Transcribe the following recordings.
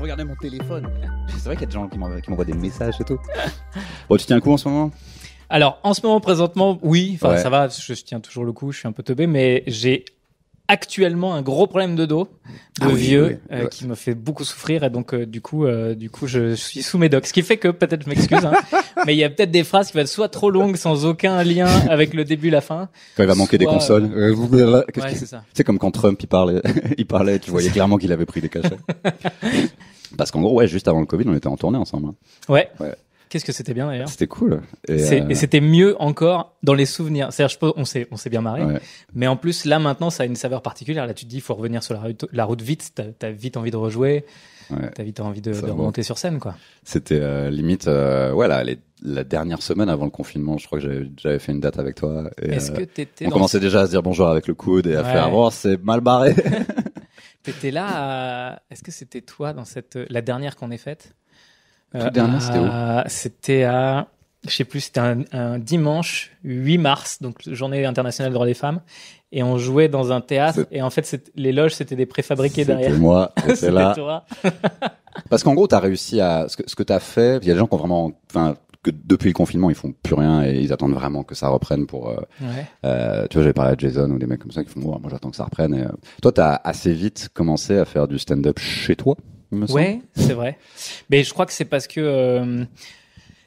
de regarder mon téléphone. C'est vrai qu'il y a des gens qui m'envoient des messages et tout. Bon, tu tiens le coup en ce moment? Alors, en ce moment, présentement, oui. Enfin, ça va, je tiens toujours le coup, je suis un peu teubé, mais j'ai actuellement un gros problème de dos, vieux, qui me fait beaucoup souffrir, et donc du coup, je suis sous médoc. Ce qui fait que peut-être je m'excuse, hein, mais il y a peut-être des phrases qui vont être soit trop longues, sans aucun lien avec le début et la fin. Quand il va manquer des consoles. C'est ça. C'est comme quand Trump il parlait, tu voyais clairement qu'il avait pris des cachets. Parce qu'en gros, juste avant le Covid, on était en tournée ensemble. Hein. Ouais. Qu'est-ce que c'était bien d'ailleurs. C'était cool. Et c'était mieux encore dans les souvenirs. C'est-à-dire, on s'est bien marré. Ouais. Mais en plus, là, maintenant, ça a une saveur particulière. Là, tu te dis, il faut revenir sur la route vite. T'as vite envie de rejouer. Ouais. T'as vite envie de remonter sur scène, quoi. C'était limite, la dernière semaine avant le confinement, je crois que j'avais fait une date avec toi. Et, est-ce que t'étais on commençait déjà à se dire bonjour avec le coude et à faire, bon, c'est mal barré. T'étais là est-ce que c'était toi dans la dernière qu'on ait faite? Toute dernière, c'était où? C'était je sais plus, c'était un dimanche 8 mars, donc journée internationale des droits des femmes, et on jouait dans un théâtre, et en fait, les loges, c'était des préfabriqués derrière. C'était moi, c'était là. Toi. Parce qu'en gros, t'as réussi à, ce que t'as fait, il y a des gens qui ont vraiment, que depuis le confinement, ils font plus rien et ils attendent vraiment que ça reprenne pour, tu vois, j'avais parlé à Jason ou des mecs comme ça qui font, moi, j'attends que ça reprenne. Et, toi, t'as assez vite commencé à faire du stand-up chez toi, il me semble. Ouais, c'est vrai. Mais je crois que c'est parce que,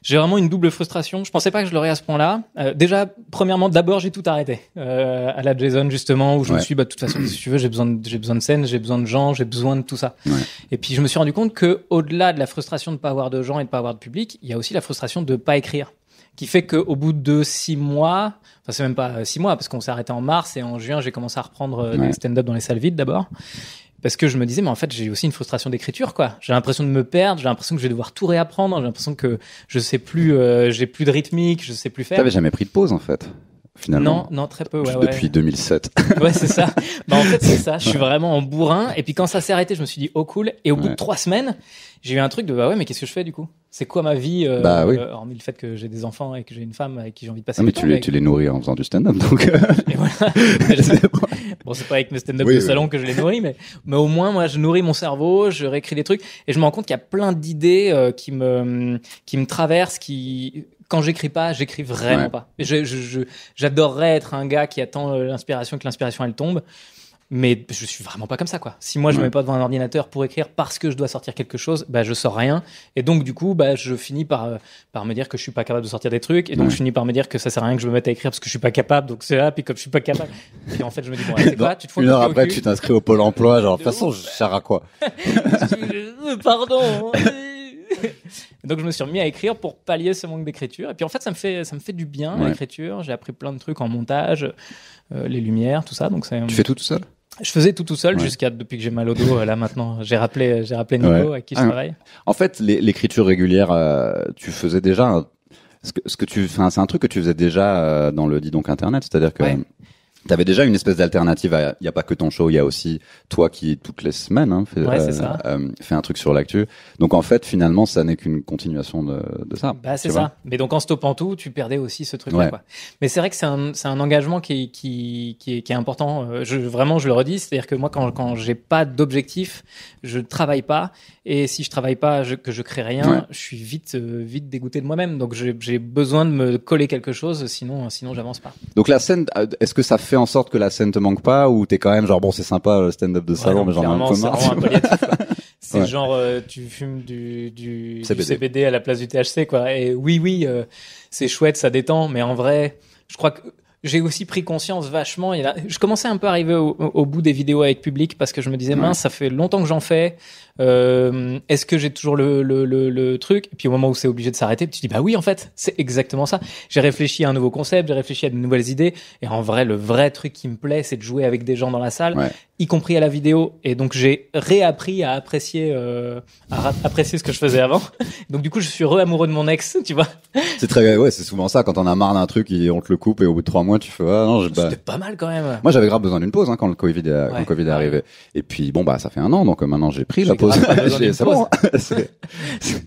j'ai vraiment une double frustration. Je pensais pas que je l'aurais à ce point-là. Déjà, premièrement, d'abord, j'ai tout arrêté. À la Jason, justement, où je me suis dit, de toute façon, si tu veux, j'ai besoin de scène, j'ai besoin de gens, j'ai besoin de tout ça. Ouais. Et puis, je me suis rendu compte que, au-delà de la frustration de pas avoir de gens et de pas avoir de public, il y a aussi la frustration de pas écrire. Qui fait qu'au bout de 6 mois, enfin, c'est même pas 6 mois, parce qu'on s'est arrêté en mars et en juin, j'ai commencé à reprendre des stand-up dans les salles vides d'abord. Parce que je me disais, mais en fait, j'ai aussi une frustration d'écriture, quoi. J'ai l'impression de me perdre, j'ai l'impression que je vais devoir tout réapprendre, j'ai l'impression que je sais plus, j'ai plus de rythmique, je sais plus faire. T'avais jamais pris de pause, en fait, finalement. Non, très peu, Depuis 2007. Ouais, c'est ça. En fait, c'est ça. Je suis vraiment en bourrin. Et puis, quand ça s'est arrêté, je me suis dit, oh, cool. Et au bout de 3 semaines, j'ai eu un truc de, mais qu'est-ce que je fais, du coup? C'est quoi ma vie, hormis le fait que j'ai des enfants et que j'ai une femme avec qui j'ai envie de passer du temps. Mais tu les nourris en faisant du stand-up, donc. Et voilà. Bon, c'est pas avec mes stand-up de salon que je les nourris, mais au moins, moi, je nourris mon cerveau, je réécris des trucs, et je me rends compte qu'il y a plein d'idées qui me traversent, quand j'écris pas, j'écris vraiment pas. J'adorerais être un gars qui attend l'inspiration, que l'inspiration elle tombe. Mais je suis vraiment pas comme ça, quoi. Si moi je me mets pas devant un ordinateur pour écrire parce que je dois sortir quelque chose, je sors rien. Et donc du coup, je finis par me dire que je suis pas capable de sortir des trucs. Et donc je finis par me dire que ça sert à rien que je me mette à écrire parce que je suis pas capable. Donc c'est là, puis comme je suis pas capable. Et en fait, je me dis c'est quoi? Tu te fous une heure après, tu t'inscris au Pôle Emploi, genre de toute façon, je sers à quoi? Pardon. Donc je me suis remis à écrire pour pallier ce manque d'écriture. Et puis en fait, ça me fait du bien l'écriture. J'ai appris plein de trucs en montage, les lumières, tout ça. Donc tu fais tout seul? Je faisais tout seul jusqu'à depuis que j'ai mal au dos. Là maintenant, j'ai rappelé Nico avec qui je travaille. En fait, l'écriture régulière, tu faisais déjà c'est un truc que tu faisais déjà dans le Dis donc Internet, c'est-à-dire que t'avais déjà une espèce d'alternative. Il y a pas que ton show, il y a aussi toi qui toutes les semaines fait un truc sur l'actu. Donc en fait, finalement, ça n'est qu'une continuation de ça. C'est ça. Mais donc en stoppant tout, tu perdais aussi ce truc-là. Quoi. Mais c'est vrai que c'est un engagement qui est important. Vraiment, je le redis, c'est-à-dire que moi, quand j'ai pas d'objectif, je travaille pas. Et si je travaille pas, que je crée rien, je suis vite dégoûté de moi-même. Donc j'ai besoin de me coller quelque chose, sinon j'avance pas. Donc la scène, est-ce que ça fait en sorte que la scène te manque pas, ou t'es quand même genre bon, c'est sympa le stand-up de salon, mais j'en ai un peu marre. C'est genre tu fumes du CBD à la place du THC, quoi. Et oui, c'est chouette, ça détend, mais en vrai, je crois que j'ai aussi pris conscience vachement. Je commençais un peu à arriver au bout des vidéos avec public parce que je me disais mince, ça fait longtemps que j'en fais. Est-ce que j'ai toujours le truc? Et puis au moment où c'est obligé de s'arrêter, tu te dis oui, en fait, c'est exactement ça. J'ai réfléchi à un nouveau concept, j'ai réfléchi à de nouvelles idées. Et en vrai, le vrai truc qui me plaît, c'est de jouer avec des gens dans la salle, y compris à la vidéo. Et donc j'ai réappris à apprécier ce que je faisais avant. Donc du coup, je suis amoureux de mon ex, tu vois. C'est c'est souvent ça. Quand on a marre d'un truc, on te le coupe et au bout de 3 mois, tu fais c'était pas mal quand même. Moi, j'avais grave besoin d'une pause quand le Covid est arrivé. Et puis ça fait 1 an, donc maintenant j'ai pris la pause. C'est bon.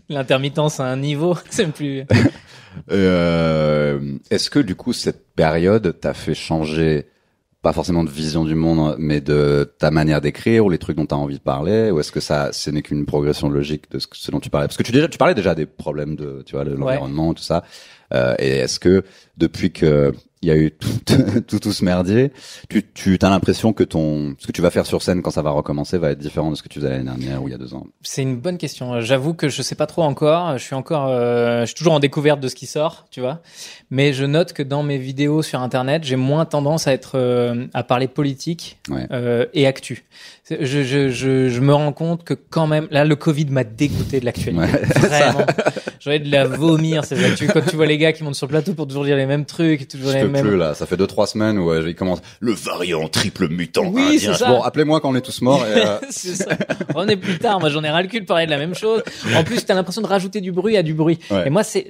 L'intermittence à un niveau, c'est plus. Est-ce que du coup cette période t'a fait changer pas forcément de vision du monde, mais de ta manière d'écrire ou les trucs dont tu as envie de parler, ou est-ce que ce n'est qu'une progression logique de ce dont tu parlais? Parce que tu parlais déjà des problèmes de, tu vois, de l'environnement, tout ça. Et est-ce que depuis que il y a eu tout ce merdier, tu as l'impression que ce que tu vas faire sur scène quand ça va recommencer va être différent de ce que tu faisais l'année dernière ou il y a 2 ans? C'est une bonne question. J'avoue que je sais pas trop encore. Je suis toujours en découverte de ce qui sort, tu vois. Mais je note que dans mes vidéos sur Internet, j'ai moins tendance à à parler politique et actu. Je me rends compte que quand même, là, le Covid m'a dégoûté de l'actualité. Vraiment. J'ai envie de la vomir, ces actus. Quand tu vois les gars qui montent sur le plateau pour toujours dire les mêmes trucs, toujours les mêmes. Plus, là. Ça fait 2-3 semaines où ils commencent le variant triple mutant. Oui, c'est ça. Bon, appelez-moi quand on est tous morts. Et, c'est ça. On est plus tard. Moi, j'en ai ras le cul de parler de la même chose. En plus, t'as l'impression de rajouter du bruit à du bruit. Et moi, c'est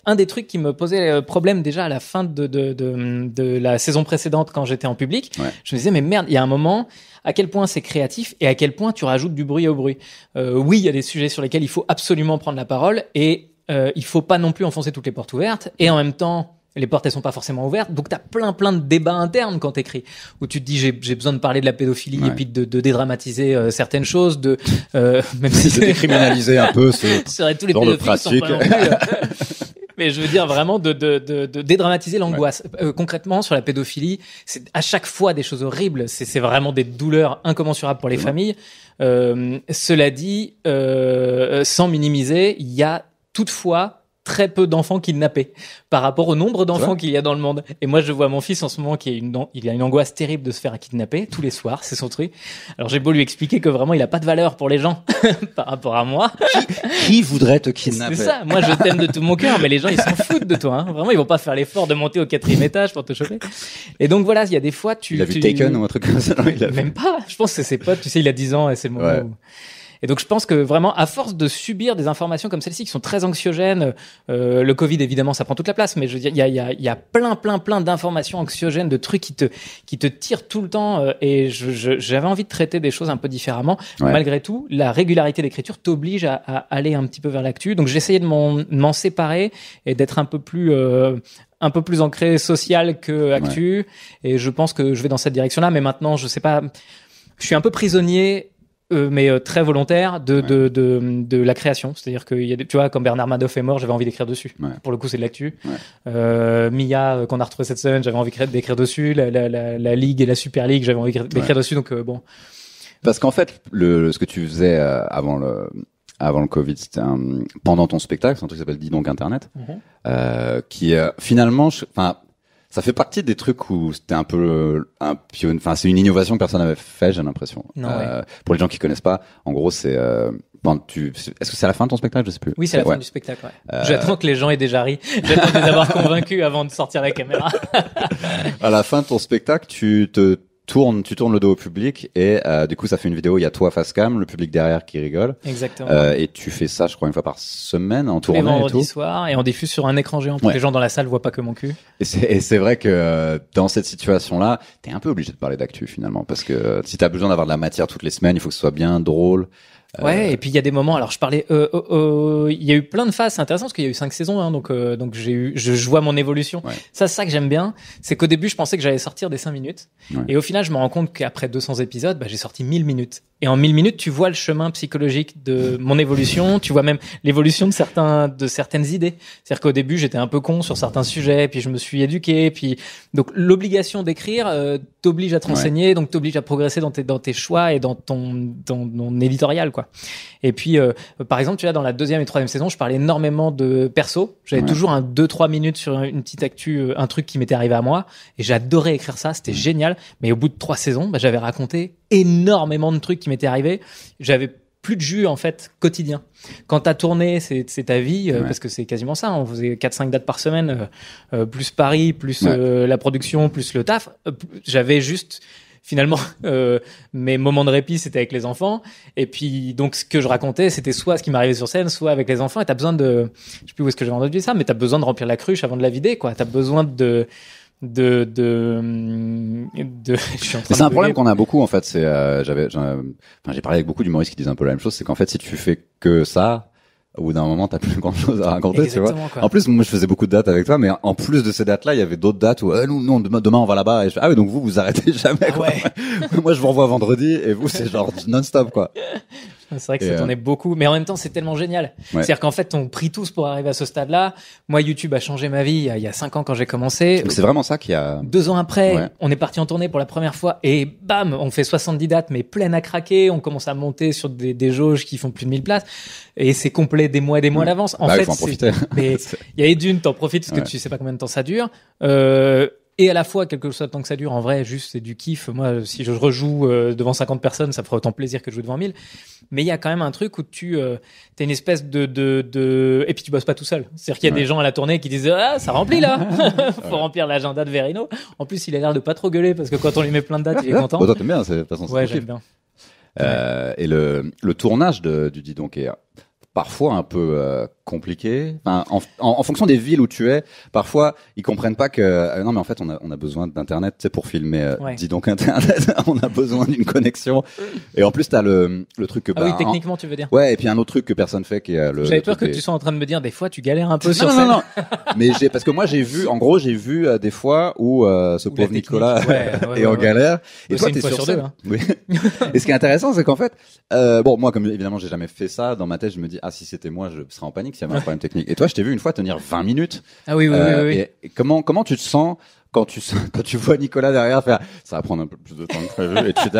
un des trucs qui me posait problème déjà à la fin de la saison précédente quand j'étais en public. Je me disais, mais merde, il y a un moment, à quel point c'est créatif et à quel point tu rajoutes du bruit au bruit. Oui, il y a des sujets sur lesquels il faut absolument prendre la parole et il faut pas non plus enfoncer toutes les portes ouvertes. Et en même temps, les portes elles sont pas forcément ouvertes, donc t'as plein de débats internes quand t'écris, où tu te dis j'ai besoin de parler de la pédophilie et puis de dédramatiser certaines choses, même si de décriminaliser un peu tous les pédophiles sont pas non plus, mais je veux dire vraiment de dédramatiser l'angoisse. Concrètement sur la pédophilie, c'est à chaque fois des choses horribles, c'est vraiment des douleurs incommensurables pour les familles. Cela dit, sans minimiser, il y a toutefois très peu d'enfants kidnappés par rapport au nombre d'enfants qu'il y a dans le monde. Et moi, je vois mon fils en ce moment il a une angoisse terrible de se faire kidnapper tous les soirs, c'est son truc. Alors j'ai beau lui expliquer que vraiment il a pas de valeur pour les gens par rapport à moi. Qui voudrait te kidnapper? C'est ça. Moi, je t'aime de tout mon cœur, mais les gens ils s'en foutent de toi. Hein. Vraiment, ils vont pas faire l'effort de monter au 4e étage pour te choper. Et donc voilà, il y a des fois il a vu Taken ou un truc comme ça. Non, même pas. Je pense que c'est ses potes. Tu sais, il a 10 ans et c'est le moment où... Et donc je pense que vraiment, à force de subir des informations comme celle-ci qui sont très anxiogènes, le Covid évidemment ça prend toute la place, mais je veux dire il y a plein d'informations anxiogènes, de trucs qui te tirent tout le temps. Et j'avais envie de traiter des choses un peu différemment. Malgré tout, la régularité d'écriture t'oblige à aller un petit peu vers l'actu. Donc j'essayais de m'en séparer et d'être un peu plus ancré social que actu. Et je pense que je vais dans cette direction-là. Mais maintenant, je sais pas, je suis un peu prisonnier. Mais très volontaire de la création, c'est-à-dire que tu vois, quand Bernard Madoff est mort, j'avais envie d'écrire dessus. Pour le coup, c'est de l'actu. Mia, qu'on a retrouvé cette semaine, j'avais envie d'écrire dessus. La Ligue et la Super League, j'avais envie d'écrire dessus. Donc bon. Parce qu'en fait, ce que tu faisais avant le Covid, c'était pendant ton spectacle, c'est un truc qui s'appelle Dis donc Internet, qui finalement, ça fait partie des trucs où c'était un peu c'est une innovation que personne n'avait fait, j'ai l'impression. Pour les gens qui connaissent pas, en gros, c'est est-ce que c'est à la fin de ton spectacle, je sais plus. Oui, c'est à la fin du spectacle. J'attends que les gens aient déjà ri. J'attends de les avoir convaincus avant de sortir la caméra. À la fin de ton spectacle, tu tournes le dos au public et du coup ça fait une vidéo, il y a toi face cam, le public derrière qui rigole. Exactement. Et tu fais ça, je crois, une fois par semaine en tournée. Les vendredis soirs, et on diffuse sur un écran géant pour que les gens dans la salle voient pas que mon cul. Et c'est vrai que dans cette situation-là, t'es un peu obligé de parler d'actu finalement, parce que si t'as besoin d'avoir de la matière toutes les semaines, il faut que ce soit bien drôle. Et puis il y a des moments, alors je parlais il y a eu plein de phases, c'est intéressant parce qu'il y a eu 5 saisons hein, donc je vois mon évolution. Ça que j'aime bien, c'est qu'au début je pensais que j'allais sortir des 5 minutes et au final je me rends compte qu'après 200 épisodes, j'ai sorti 1000 minutes. Et en 1000 minutes, tu vois le chemin psychologique de mon évolution, tu vois même l'évolution de certaines idées. C'est-à-dire qu'au début, j'étais un peu con sur certains sujets, puis je me suis éduqué, puis donc l'obligation d'écrire t'oblige à te renseigner, donc t'oblige à progresser dans tes choix et dans ton éditorial quoi. Et puis par exemple, tu vois, dans la 2e et 3e saison, je parlais énormément de perso. J'avais toujours 2-3 minutes sur une petite actu, un truc qui m'était arrivé à moi, et j'adorais écrire ça, c'était génial. Mais au bout de 3 saisons, j'avais raconté énormément de trucs qui m'étaient arrivés. J'avais plus de jus en fait quotidien. Quand t'as tourné, c'est ta vie parce que c'est quasiment ça. On faisait 4-5 dates par semaine, plus Paris, plus la production, plus le taf. J'avais juste finalement mes moments de répit, c'était avec les enfants. Et puis donc ce que je racontais, c'était soit ce qui m'arrivait sur scène, soit avec les enfants. Et t'as besoin de, je sais plus où est-ce que j'avais entendu ça, mais t'as besoin de remplir la cruche avant de la vider, quoi. T'as besoin c'est un problème qu'on a beaucoup en fait. J'ai parlé avec beaucoup d'humoristes qui disent un peu la même chose, c'est qu'en fait si tu fais que ça, au bout d'un moment, t'as plus grand chose à raconter, exactement, tu vois. Quoi. En plus, moi, je faisais beaucoup de dates avec toi, mais en plus de ces dates-là, il y avait d'autres dates où, nous, demain, on va là-bas. Et ah oui, donc vous arrêtez jamais, quoi. Ouais. Moi, je vous revois vendredi, et vous, c'est genre non-stop, quoi. C'est vrai que ça tournait beaucoup, mais en même temps, c'est tellement génial. Ouais. C'est-à-dire qu'en fait, on prie tous pour arriver à ce stade-là. Moi, YouTube a changé ma vie il y a 5 ans quand j'ai commencé. C'est vraiment ça qui a... 2 ans après, on est parti en tournée pour la première fois et bam, on fait 70 dates, mais pleines à craquer. On commence à monter sur des jauges qui font plus de 1000 places et c'est complet des mois et des mois à l'avance. En fait, faut en profiter. Mais il y a Edune, t'en profites parce que tu sais pas combien de temps ça dure. Et à la fois, quel que soit le temps que ça dure, en vrai, juste, c'est du kiff. Moi, si je rejoue devant 50 personnes, ça me ferait autant plaisir que de jouer devant 1000. Mais il y a quand même un truc où t'as une espèce de... Et puis tu bosses pas tout seul. C'est-à-dire qu'il y a des gens à la tournée qui disent « Ah, ça remplit, là !» Faut remplir l'agenda de Verino. En plus, il a l'air de pas trop gueuler parce que quand on lui met plein de dates, il est content. Toi, t'aimes bien, de toute façon, c'est ouais, j'aime bien. Et le tournage du Dis donc est parfois un peu compliqué. Enfin, en fonction des villes où tu es, parfois ils comprennent pas que non mais en fait on a besoin d'internet, tu sais, pour filmer. Dis donc internet, on a besoin d'une connexion. Et en plus t'as le truc que oui, techniquement tu veux dire. Ouais, et puis un autre truc que personne fait qui est le. J'avais peur que tu sois en train de me dire des fois tu galères un peu sur scène. Non. Mais parce que moi j'ai vu des fois où ce pauvre Nicolas est en galère. Et toi t'es sur scène. Oui. Et ce qui est intéressant c'est qu'en fait moi comme évidemment j'ai jamais fait ça, dans ma tête je me dis si c'était moi je serais en panique s'il y avait un problème technique. Et toi je t'ai vu une fois tenir 20 minutes. Ah oui. Et comment tu te sens quand tu vois Nicolas derrière faire ça va prendre un peu plus de temps que prévu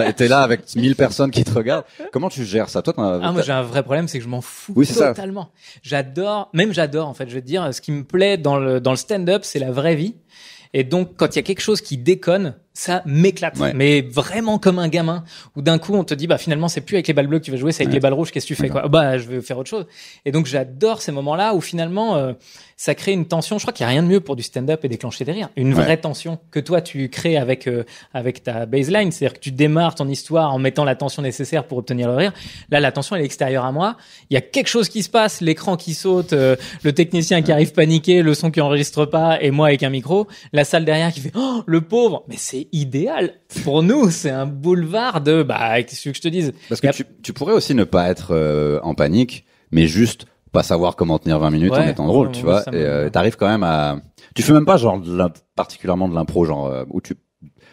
et t'es là avec 1000 personnes qui te regardent. Comment tu gères ça? Toi moi j'ai un vrai problème, c'est que je m'en fous totalement. J'adore en fait, je vais te dire, ce qui me plaît dans le stand-up, c'est la vraie vie. Et donc quand il y a quelque chose qui déconne, ça m'éclate, mais vraiment comme un gamin où d'un coup on te dit finalement c'est plus avec les balles bleues que tu vas jouer, c'est avec les balles rouges, qu'est-ce que tu fais quoi? Je vais faire autre chose. Et donc j'adore ces moments-là où finalement ça crée une tension. Je crois qu'il y a rien de mieux pour du stand-up et déclencher des rires, une vraie tension que toi tu crées avec ta baseline, c'est-à-dire que tu démarres ton histoire en mettant la tension nécessaire pour obtenir le rire. Là la tension elle est extérieure à moi, il y a quelque chose qui se passe, l'écran qui saute, le technicien qui arrive paniqué, le son qui enregistre pas et moi avec un micro, la salle derrière qui fait oh le pauvre, mais c'est idéal pour nous, c'est un boulevard de qu'est-ce que je te dise. Parce que tu pourrais aussi ne pas être en panique, mais juste pas savoir comment tenir 20 minutes en étant drôle, tu vois. Et t'arrives quand même à. Tu fais même pas genre particulièrement de l'impro, genre où tu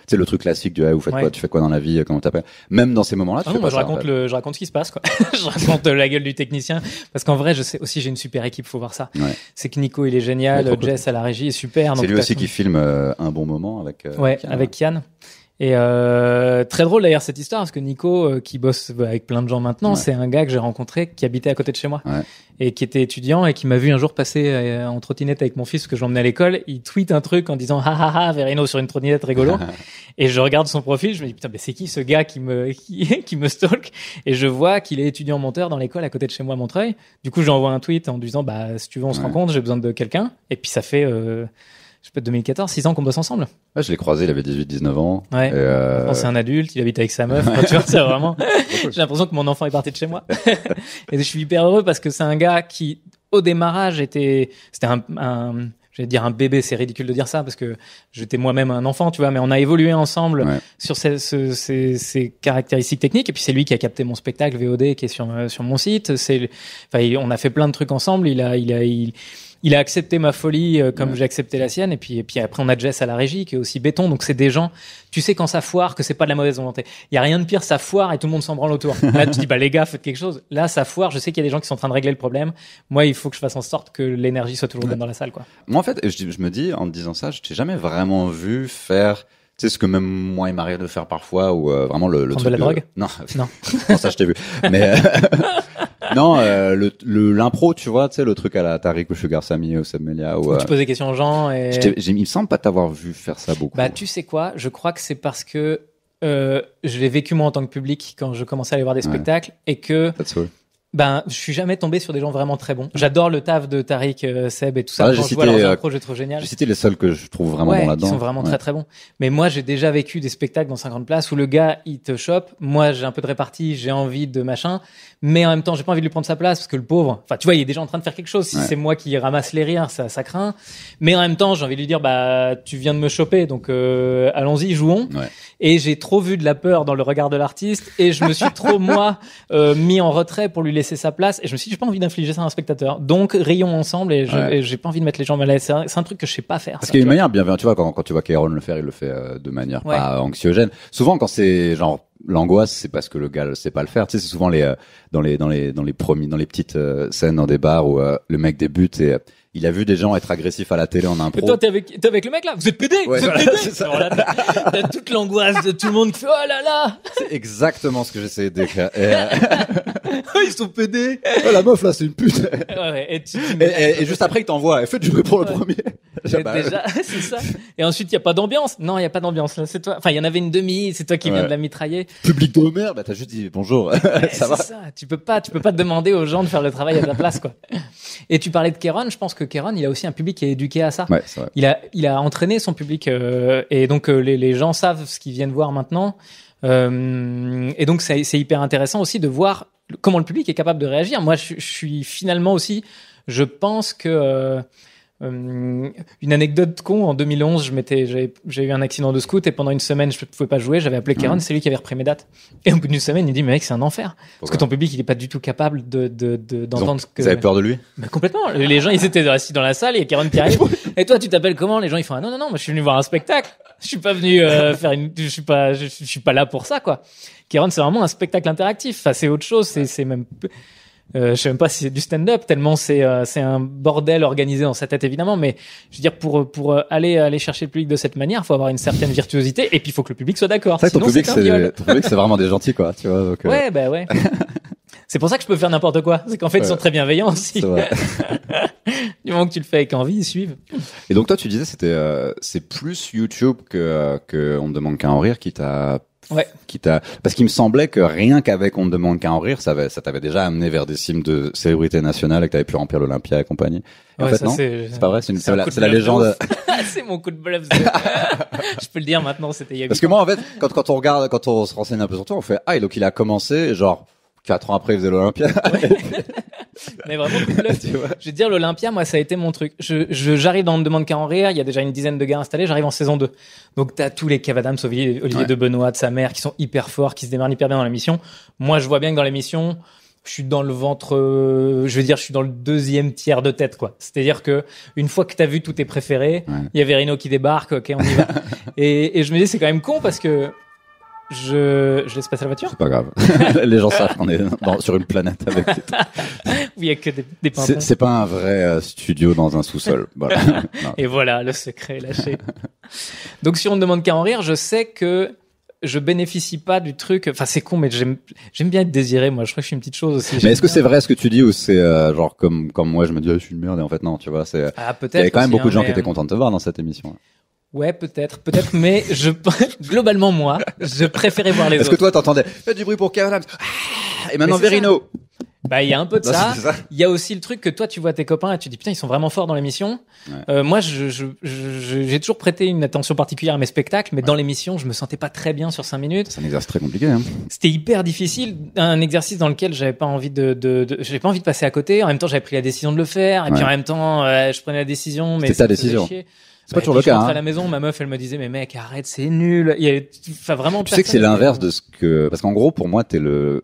sais le truc classique du vous faites quoi, tu fais quoi dans la vie, comment t'appelles. Même dans ces moments-là, tu fais pas ça. Je raconte ce qui se passe quoi. Je raconte la gueule du technicien parce qu'en vrai, je sais aussi j'ai une super équipe, faut voir ça. C'est que Nico il est génial, Jess à la régie est super. C'est lui aussi qui filme un bon moment avec. Kian, avec Kian. Et très drôle d'ailleurs cette histoire parce que Nico qui bosse avec plein de gens maintenant, c'est un gars que j'ai rencontré qui habitait à côté de chez moi et qui était étudiant et qui m'a vu un jour passer en trottinette avec mon fils parce que je l'emmenais à l'école. Il tweet un truc en disant Verino sur une trottinette rigolo et je regarde son profil, je me dis putain mais c'est qui ce gars qui me stalk, et je vois qu'il est étudiant monteur dans l'école à côté de chez moi à Montreuil. Du coup je lui envoie un tweet en disant si tu veux on se rencontre, j'ai besoin de quelqu'un, et puis ça fait 2014, 6 ans qu'on bosse ensemble. Ouais, je l'ai croisé, il avait 18-19 ans. Ouais. C'est un adulte, il habite avec sa meuf. Tu vois, c'est vraiment, j'ai l'impression que mon enfant est parti de chez moi. Et je suis hyper heureux parce que c'est un gars qui, au démarrage, c'était j'allais dire un bébé, c'est ridicule de dire ça parce que j'étais moi-même un enfant, tu vois, mais on a évolué ensemble sur ces caractéristiques techniques. Et puis c'est lui qui a capté mon spectacle VOD qui est sur mon site. On a fait plein de trucs ensemble. Il a accepté ma folie comme j'ai accepté la sienne, et puis après on a Jess à la régie qui est aussi béton. Donc c'est des gens, tu sais quand ça foire que c'est pas de la mauvaise volonté. Il y a rien de pire, ça foire et tout le monde s'en branle autour. Là tu dis les gars faites quelque chose. Là ça foire, je sais qu'il y a des gens qui sont en train de régler le problème. Moi il faut que je fasse en sorte que l'énergie soit toujours bonne dans la salle quoi. Moi en fait je me dis en te disant ça, je t'ai jamais vraiment vu faire. Tu sais ce que même moi il m'arrive de faire parfois où vraiment le truc de la drogue. Non ça je t'ai vu. Mais non, l'impro, tu vois, tu sais, le truc à la Tariq ou Sugar Sammy ou Seb Melia. Où tu poses des questions aux gens et... il me semble pas t'avoir vu faire ça beaucoup. Tu sais quoi, je crois que c'est parce que je l'ai vécu moi en tant que public quand je commençais à aller voir des spectacles et que... Je suis jamais tombé sur des gens vraiment très bons. J'adore le taf de Tariq, Seb et tout ça. Quand je vois leurs impros, je trouve génial. J'ai cité les seuls que je trouve vraiment bons là-dedans. Ils sont vraiment très très bons. Mais moi, j'ai déjà vécu des spectacles dans 50 places où le gars, il te chope. Moi, j'ai un peu de répartie, j'ai envie de machin. Mais en même temps, j'ai pas envie de lui prendre sa place parce que le pauvre, enfin, tu vois, il est déjà en train de faire quelque chose. Si c'est moi qui ramasse les rires, ça craint. Mais en même temps, j'ai envie de lui dire, tu viens de me choper, donc allons-y, jouons. Et j'ai trop vu de la peur dans le regard de l'artiste et je me suis trop, moi, mis en retrait pour lui laisser laisser sa place. Et je me suis dit, j'ai pas envie d'infliger ça à un spectateur. Donc, rions ensemble et j'ai pas envie de mettre les gens mal à l'aise. C'est un truc que je sais pas faire. Parce qu'il y a une manière bienveillante, tu vois, quand tu vois Kéron le faire, il le fait de manière pas anxiogène. Souvent, quand c'est genre l'angoisse, c'est parce que le gars sait pas le faire. Tu sais, c'est souvent dans les petites scènes dans des bars où le mec débute et il a vu des gens être agressifs à la télé en impro. Et toi, t'es avec le mec là. Vous êtes pédé. Ouais, vous êtes pédé. C'est ça. Alors là, t'as toute l'angoisse de tout le monde qui fait oh là là. C'est exactement ce que j'essayais de décrire. Ils sont pédés. Oh, la meuf là, c'est une pute. Ouais, et juste après, il t'envoie. Et fait, je vais pour le premier. Déjà, c'est ça. Et ensuite, il y a pas d'ambiance. Non, il y a pas d'ambiance là. C'est toi. Enfin, il y en avait une demi. C'est toi qui viens de la mitrailler. Public de merde. Bah, t'as juste dit bonjour. Ça va. Ça. Tu peux pas demander aux gens de faire le travail à ta place, quoi. Et tu parlais de Kéron. Je pense que Kéron, il a aussi un public qui est éduqué à ça. Ouais, c'est vrai. Il a entraîné son public et donc les gens savent ce qu'ils viennent voir maintenant. Et donc c'est hyper intéressant aussi de voir comment le public est capable de réagir. Moi, je suis finalement aussi, je pense que une anecdote con, en 2011, j'ai eu un accident de scout et pendant une semaine, je pouvais pas jouer, j'avais appelé Kéron, c'est lui qui avait repris mes dates. Et au bout d'une semaine, il me dit, mais mec, c'est un enfer. Parce que ton public, il est pas du tout capable d'entendre ce que... Vous avez peur de lui? Bah, complètement. Les gens, ils étaient assis dans la salle, et il y a Kéron qui arrive. Et toi, tu t'appelles comment? Les gens, ils font, ah non, moi, je suis venu voir un spectacle. Je suis pas venu je suis pas là pour ça, quoi. Kéron, c'est vraiment un spectacle interactif. Enfin, c'est autre chose, c'est même... je sais même pas si c'est du stand-up tellement c'est un bordel organisé dans sa tête évidemment, mais je veux dire pour aller chercher le public de cette manière, faut avoir une certaine virtuosité et puis il faut que le public soit d'accord. Sinon, ton public c'est vraiment des gentils quoi, tu vois. Donc, ouais bah ouais. C'est pour ça que je peux faire n'importe quoi, c'est qu'en fait ils sont très bienveillants aussi. Du moment que tu le fais avec envie, ils suivent. Et donc toi tu disais c'est plus YouTube que On ne demande qu'à en rire qui t'a parce qu'il me semblait que rien qu'avec On ne demande qu'à en rire, ça t'avait déjà amené vers des cimes de célébrité nationale et que t'avais pu remplir l'Olympia et compagnie. En fait, non, c'est pas vrai, c'est la légende. C'est mon coup de bluff. Je peux le dire maintenant, c'était il y a 8 ans. Parce que moi, en fait, quand on regarde, quand on se renseigne un peu sur toi, on fait, et donc il a commencé, genre, 4 ans après, il faisait l'Olympia. Ouais. Mais vraiment, coup de bluff. Je veux dire, l'Olympia, moi, ça a été mon truc. J'arrive dans On ne demande qu'à en rire. Il y a déjà une dizaine de gars installés. J'arrive en saison 2. Donc, t'as tous les Kev Adams, Olivier de Benoît, de sa mère, qui sont hyper forts, qui se démarrent hyper bien dans l'émission. Moi, je vois bien que dans l'émission, je suis dans le ventre, je veux dire, je suis dans le deuxième tiers de tête, quoi. C'est-à-dire que, une fois que t'as vu tous tes préférés, il y a Verino qui débarque, ok, on y va. Et je me dis, c'est quand même con parce que, je laisse passer la voiture. C'est pas grave. Les gens savent qu'on est sur une planète avec. Où il y a que des pimpons. C'est pas un vrai studio dans un sous-sol. Voilà. Et voilà, le secret est lâché. Donc, si on ne demande qu'à en rire, je sais que je bénéficie pas du truc. Enfin, c'est con, mais j'aime bien être désiré. Moi, je crois que je suis une petite chose aussi. Mais est-ce que c'est vrai ce que tu dis ou c'est genre comme moi, je me dis je suis une merde et en fait non, tu vois, c'est. Ah, peut-être. Il y avait quand même beaucoup de gens qui étaient contents de te voir dans cette émission. Ouais, peut-être, mais globalement, moi, je préférais voir les autres. Est-ce que toi, t'entendais, faites du bruit pour Kev Adams, et maintenant Verino. Bah, il y a un peu de ça. Il y a aussi le truc que toi, tu vois tes copains et tu dis, putain, ils sont vraiment forts dans l'émission. Ouais. Moi, j'ai toujours prêté une attention particulière à mes spectacles, mais dans l'émission, je me sentais pas très bien sur 5 minutes. C'est un exercice très compliqué, hein. C'était hyper difficile. Un exercice dans lequel j'avais pas envie j'avais pas envie de passer à côté. En même temps, j'avais pris la décision de le faire. Et puis en même temps, je prenais la décision, mais c'était ta décision. C'est pas toujours le cas. Je rentrais à la maison, ma meuf, elle me disait, mais mec, arrête, c'est nul. Enfin, vraiment. Tu sais que c'est l'inverse de ce que, parce qu'en gros, pour moi, t'es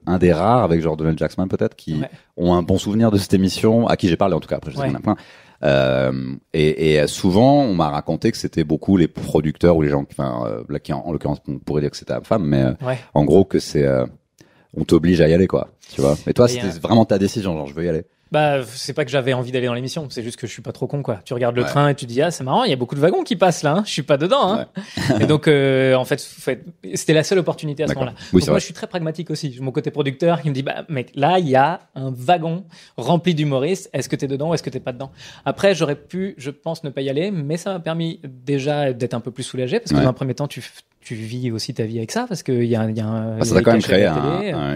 un des rares avec genre Donald Jackson peut-être qui ont un bon souvenir de cette émission, à qui j'ai parlé en tout cas. Après, je sais qu'il y en a plein. Et souvent, on m'a raconté que c'était beaucoup les producteurs ou les gens, là, qui en l'occurrence, on pourrait dire que c'était la femme, mais en gros que c'est, on t'oblige à y aller, quoi. Tu vois. Et toi, c'était vraiment ta décision, genre, je veux y aller. Bah, c'est pas que j'avais envie d'aller dans l'émission, c'est juste que je suis pas trop con, quoi. Tu regardes le train et tu dis, ah, c'est marrant, il y a beaucoup de wagons qui passent là, hein. Je suis pas dedans, hein. Et donc, en fait, c'était la seule opportunité à ce moment-là. Oui, donc moi, je suis très pragmatique aussi. Mon côté producteur qui me dit, bah, mec, là, il y a un wagon rempli d'humoristes. Est-ce que t'es dedans ou est-ce que t'es pas dedans? Après, j'aurais pu, je pense, ne pas y aller, mais ça m'a permis déjà d'être un peu plus soulagé parce que dans un premier temps, tu vis aussi ta vie avec ça parce qu'il y a un. Ça a quand même créé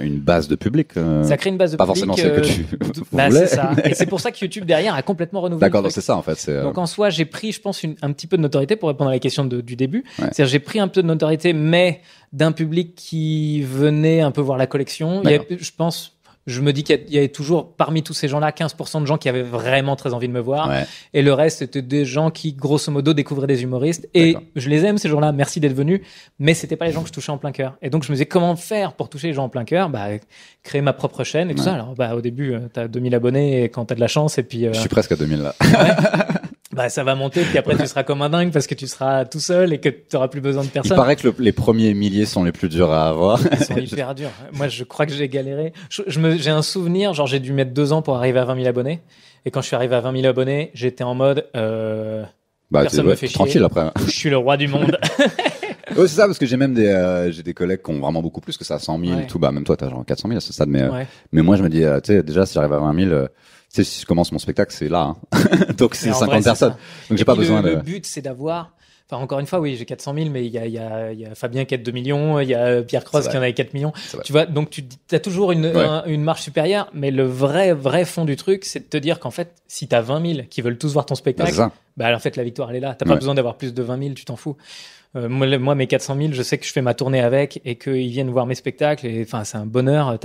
une base de public. Ça crée une base de pas public. Pas forcément celle que tu bah, voulais. C'est ça. Et c'est pour ça que YouTube derrière a complètement renouvelé. D'accord, donc c'est ça en fait. Donc en soi, j'ai pris, je pense, un petit peu de notoriété pour répondre à la question du début. C'est-à-dire, j'ai pris un peu de notoriété, mais d'un public qui venait un peu voir la collection. Il y avait, je pense, je me dis qu'il y avait toujours, parmi tous ces gens-là, 15% de gens qui avaient vraiment très envie de me voir. Et le reste, c'était des gens qui, grosso modo, découvraient des humoristes. Et je les aime, ces gens-là. Merci d'être venus. Mais c'était pas les gens que je touchais en plein cœur. Et donc, je me disais, comment faire pour toucher les gens en plein cœur? Créer ma propre chaîne et tout ça. Alors, au début, t'as 2000 abonnés et quand t'as de la chance. Et puis, je suis presque à 2000 là. Ça va monter, puis après tu seras comme un dingue parce que tu seras tout seul et que tu n'auras plus besoin de personne. Il paraît que les premiers milliers sont les plus durs à avoir. Ils sont hyper durs. Moi, je crois que j'ai galéré. J'ai un souvenir, genre j'ai dû mettre 2 ans pour arriver à 20 000 abonnés. Et quand je suis arrivé à 20 000 abonnés, j'étais en mode personne me fait chier. Tranquille après. Je suis le roi du monde. Ouais, c'est ça, parce que j'ai même j'ai des collègues qui ont vraiment beaucoup plus que ça, 100 000 et tout. Même toi, t'as genre 400 000 à ce stade. Mais moi, je me dis, tu sais, déjà, si j'arrive à 20 000, tu sais, si je commence mon spectacle, c'est là, hein. Donc c'est 50 personnes. Donc j'ai pas besoin de... Le but, c'est d'avoir, enfin, encore une fois, oui, j'ai 400 000, mais il y a Fabien qui a 2 millions, il y a Pierre Cross qui en avait 4 millions. Tu vois, donc tu as toujours une marge supérieure, mais le vrai fond du truc, c'est de te dire qu'en fait, si t'as 20 000 qui veulent tous voir ton spectacle, en fait, la victoire, elle est là. T'as pas besoin d'avoir plus de 20 000, tu t'en fous. Moi, mes 400 000, je sais que je fais ma tournée avec et qu'ils viennent voir mes spectacles. Et enfin, c'est un bonheur.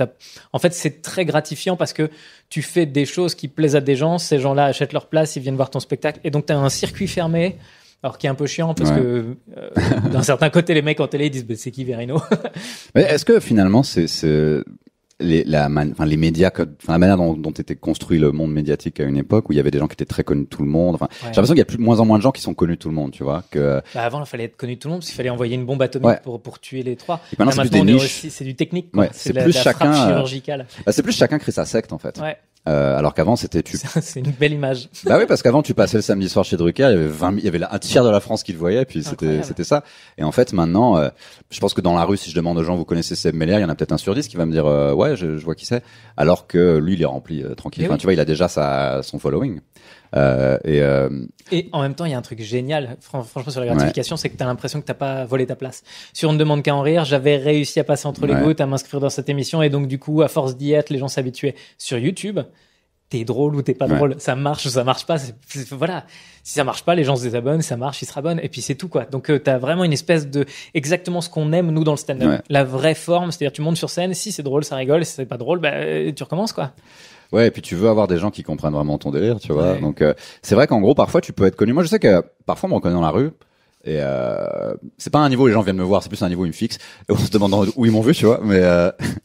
En fait, c'est très gratifiant parce que tu fais des choses qui plaisent à des gens. Ces gens-là achètent leur place, ils viennent voir ton spectacle. Et donc, tu as un circuit fermé. Alors, qui est un peu chiant parce que d'un certain côté, les mecs en télé ils disent c'est qui Verino? Mais est-ce que finalement, les médias, la manière dont était construit le monde médiatique à une époque où il y avait des gens qui étaient très connus de tout le monde. J'ai l'impression qu'il y a de moins en moins de gens qui sont connus de tout le monde, tu vois. Avant, il fallait être connu de tout le monde parce qu'il fallait envoyer une bombe atomique pour tuer les 3. Et maintenant, c'est plus des niches. C'est du technique, quoi. C'est plus chacun chirurgical. C'est plus chacun crée sa secte, en fait. Alors qu'avant, c'était c'est une belle image. Bah oui, parce qu'avant, tu passais le samedi soir chez Drucker, il y avait un tiers de la France qui le voyait, puis c'était ça. Et en fait, maintenant, je pense que dans la rue, si je demande aux gens, vous connaissez Seb Meller, il y en a peut-être 1 sur 10 qui va me dire, ouais, je vois qui c'est. Alors que lui, il est rempli tranquille. Enfin, tu vois, il a déjà son following. Et en même temps, il y a un truc génial, franchement, sur la gratification, c'est que t'as l'impression que t'as pas volé ta place. Sur On ne demande qu'à en rire, j'avais réussi à passer entre les gouttes, à m'inscrire dans cette émission, et donc du coup, à force d'y être, les gens s'habituaient. Sur YouTube, t'es drôle ou t'es pas drôle, ça marche ou ça marche pas. Voilà, si ça marche pas, les gens se désabonnent, si ça marche, ils se rabonnent, et puis c'est tout, quoi. Donc t'as vraiment une espèce de exactement ce qu'on aime nous dans le stand-up, la vraie forme, c'est-à-dire tu montes sur scène, si c'est drôle, ça rigole, si c'est pas drôle, tu recommences, quoi. Ouais, et puis tu veux avoir des gens qui comprennent vraiment ton délire, tu vois. Donc c'est vrai qu'en gros, parfois tu peux être connu. Moi, je sais que parfois on me reconnaît dans la rue. Et c'est pas un niveau où les gens viennent me voir, c'est plus un niveau où ils me fixent et on se demande où ils m'ont vu, tu vois. Mais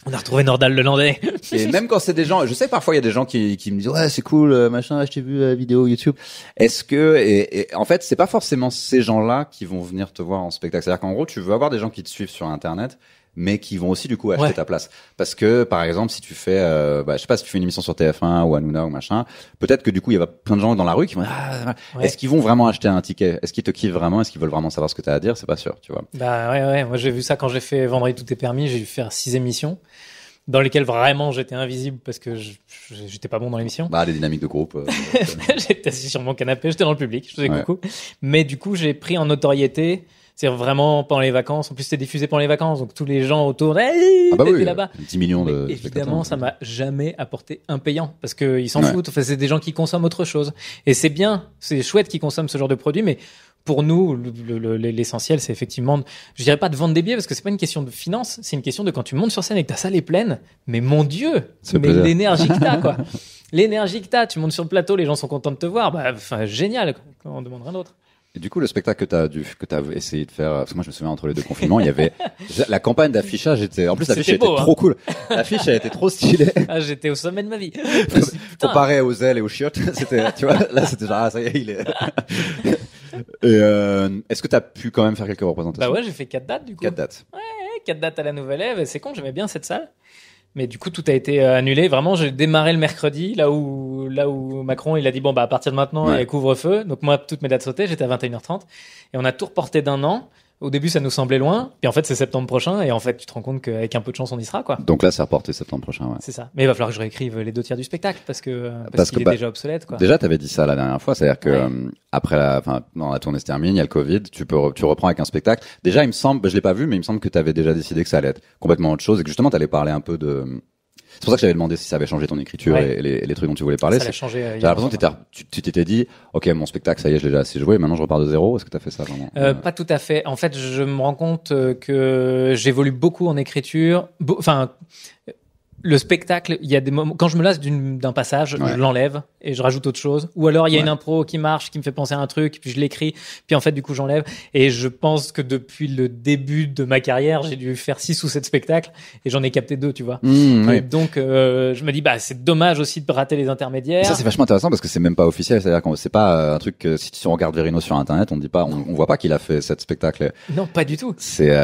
on a retrouvé Nordal le Landais. Et même quand c'est des gens, je sais parfois il y a des gens qui me disent ouais c'est cool machin, je t'ai vu la vidéo YouTube. Est-ce que et en fait c'est pas forcément ces gens-là qui vont venir te voir en spectacle. C'est-à-dire qu'en gros tu veux avoir des gens qui te suivent sur Internet, mais qui vont aussi du coup acheter ta place. Parce que par exemple si tu fais je sais pas, si tu fais une émission sur TF1 ou Hanouna ou machin, peut-être que du coup il y a plein de gens dans la rue qui vont est-ce qu'ils vont vraiment acheter un ticket, est-ce qu'ils te kiffent vraiment, est-ce qu'ils veulent vraiment savoir ce que tu as à dire, c'est pas sûr, tu vois. Moi j'ai vu ça quand j'ai fait Vendredi tout est permis, j'ai dû faire 6 émissions dans lesquelles vraiment j'étais invisible parce que j'étais pas bon dans l'émission. Les dynamiques de groupe. J'étais assis sur mon canapé, j'étais dans le public, je faisais coucou. Mais du coup, j'ai pris en notoriété. C'est vraiment pendant les vacances. En plus, c'était diffusé pendant les vacances. Donc, tous les gens autour, t'étais là-bas. 10 millions de évidemment, ça m'a jamais apporté un payant. Parce qu'ils s'en foutent. Enfin, c'est des gens qui consomment autre chose. Et c'est bien. C'est chouette qu'ils consomment ce genre de produit. Mais pour nous, l'essentiel, c'est effectivement, je dirais pas de vendre des billets parce que c'est pas une question de finance. C'est une question de quand tu montes sur scène et que ta salle est pleine. Mais mon Dieu! Mais l'énergie que t'as, quoi. L'énergie que t'as. Tu montes sur le plateau, les gens sont contents de te voir. Génial. On demande rien d'autre. Et du coup, le spectacle que t'as essayé de faire, parce que moi je me souviens entre les 2 confinements, il y avait la campagne d'affichage en plus l'affiche était trop cool. L'affiche elle était trop stylée. J'étais au sommet de ma vie. Comparé aux ailes et aux chiottes, c'était, tu vois, là c'était genre ça y est, il est. Et est-ce que t'as pu quand même faire quelques représentations? Ouais, j'ai fait 4 dates du coup. 4 dates. Ouais, 4 dates à la Nouvelle Ève. C'est con, j'aimais bien cette salle. Mais du coup, tout a été annulé. Vraiment, j'ai démarré le mercredi, là où Macron, il a dit, à partir de maintenant, il y a couvre-feu. Donc moi, toutes mes dates sautaient, j'étais à 21h30. Et on a tout reporté d'1 an. Au début, ça nous semblait loin. Puis en fait, c'est septembre prochain. Et en fait, tu te rends compte qu'avec un peu de chance, on y sera, quoi. Donc là, c'est reporté septembre prochain, ouais. C'est ça. Mais il va falloir que je réécrive les 2 tiers du spectacle parce qu'il est déjà obsolète, quoi. Déjà, t'avais dit ça la dernière fois. C'est-à-dire que, après la tournée se termine, il y a le Covid, tu reprends avec un spectacle. Déjà, il me semble, je l'ai pas vu, mais il me semble que t'avais déjà décidé que ça allait être complètement autre chose et que justement, t'allais parler un peu de. C'est pour ça que j'avais demandé si ça avait changé ton écriture et les trucs dont tu voulais parler. Ça a changé. J'ai l'impression que tu t'étais dit, ok, mon spectacle, ça y est, je l'ai déjà assez joué, maintenant je repars de zéro. Est-ce que t'as fait ça vraiment? Pas tout à fait. En fait, je me rends compte que j'évolue beaucoup en écriture. le spectacle, il y a des moments quand je me lasse d'un passage, je l'enlève et je rajoute autre chose. Ou alors il y a une impro qui marche, qui me fait penser à un truc, puis je l'écris, puis en fait du coup j'enlève. Et je pense que depuis le début de ma carrière, j'ai dû faire 6 ou 7 spectacles et j'en ai capté 2, tu vois. Donc je me dis c'est dommage aussi de rater les intermédiaires. Et ça c'est vachement intéressant parce que c'est même pas officiel, c'est-à-dire que c'est pas un truc que si on regarde Verino sur internet, on dit pas, on voit pas qu'il a fait 7 spectacles. Non, pas du tout. C'est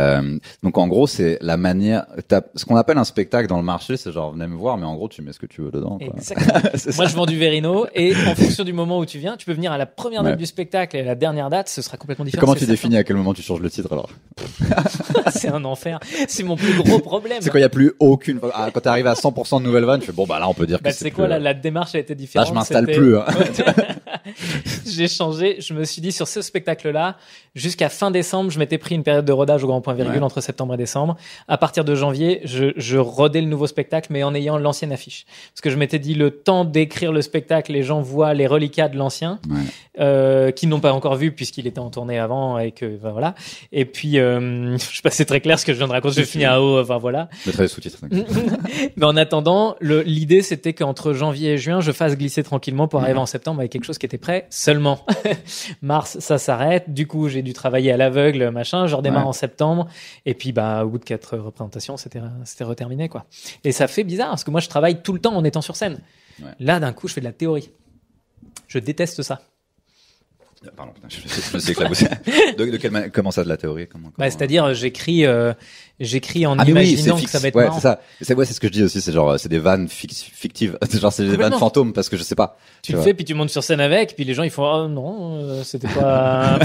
donc en gros c'est la manière, ce qu'on appelle un spectacle dans le marché, c'est genre venez me voir, mais en gros tu mets ce que tu veux dedans, quoi. Moi je vends du Verino et en fonction du moment où tu viens, tu peux venir à la première date du spectacle et à la dernière date, ce sera complètement différent. Et comment tu définis à quel moment tu changes le titre alors? C'est un enfer, c'est mon plus gros problème. C'est quand il y a plus aucune, quand t'es arrivé à 100% de nouvelles vannes, tu fais bon là on peut dire que c'est quoi la démarche a été différente. Là je m'installe plus. Hein. J'ai changé, je me suis dit sur ce spectacle-là, jusqu'à fin décembre, je m'étais pris une période de rodage au grand point virgule entre septembre et décembre. À partir de janvier, je rodais le nouveau spectacle, mais en ayant l'ancienne affiche. Parce que je m'étais dit, le temps d'écrire le spectacle, les gens voient les reliquats de l'ancien, qu'ils n'ont pas encore vu puisqu'il était en tournée avant et que, voilà. Et puis, je sais pas si c'est très clair ce que je viens de raconter, je finis à haut, voilà. Je mettrai les sous-titres. Mais en attendant, l'idée, c'était qu'entre janvier et juin, je fasse glisser tranquillement pour arriver en septembre avec quelque chose qui était prêt. Seulement, mars, ça s'arrête. Du coup, j'ai dû travailler à l'aveugle, machin. Je redémarre en septembre. Et puis, au bout de 4 représentations, c'était reterminé, quoi. Et ça fait bizarre parce que moi, je travaille tout le temps en étant sur scène. Là, d'un coup, je fais de la théorie. Je déteste ça. Pardon, je me suis éclaboussé. Comment ça, de la théorie? C'est-à-dire, j'écris en imaginant que ça va être marrant. C'est ça. C'est ce que je dis aussi. C'est genre, c'est des vannes fictives. Genre, c'est des vannes fantômes parce que je sais pas. Tu le fais, puis tu montes sur scène avec, puis les gens ils font oh non, c'était pas.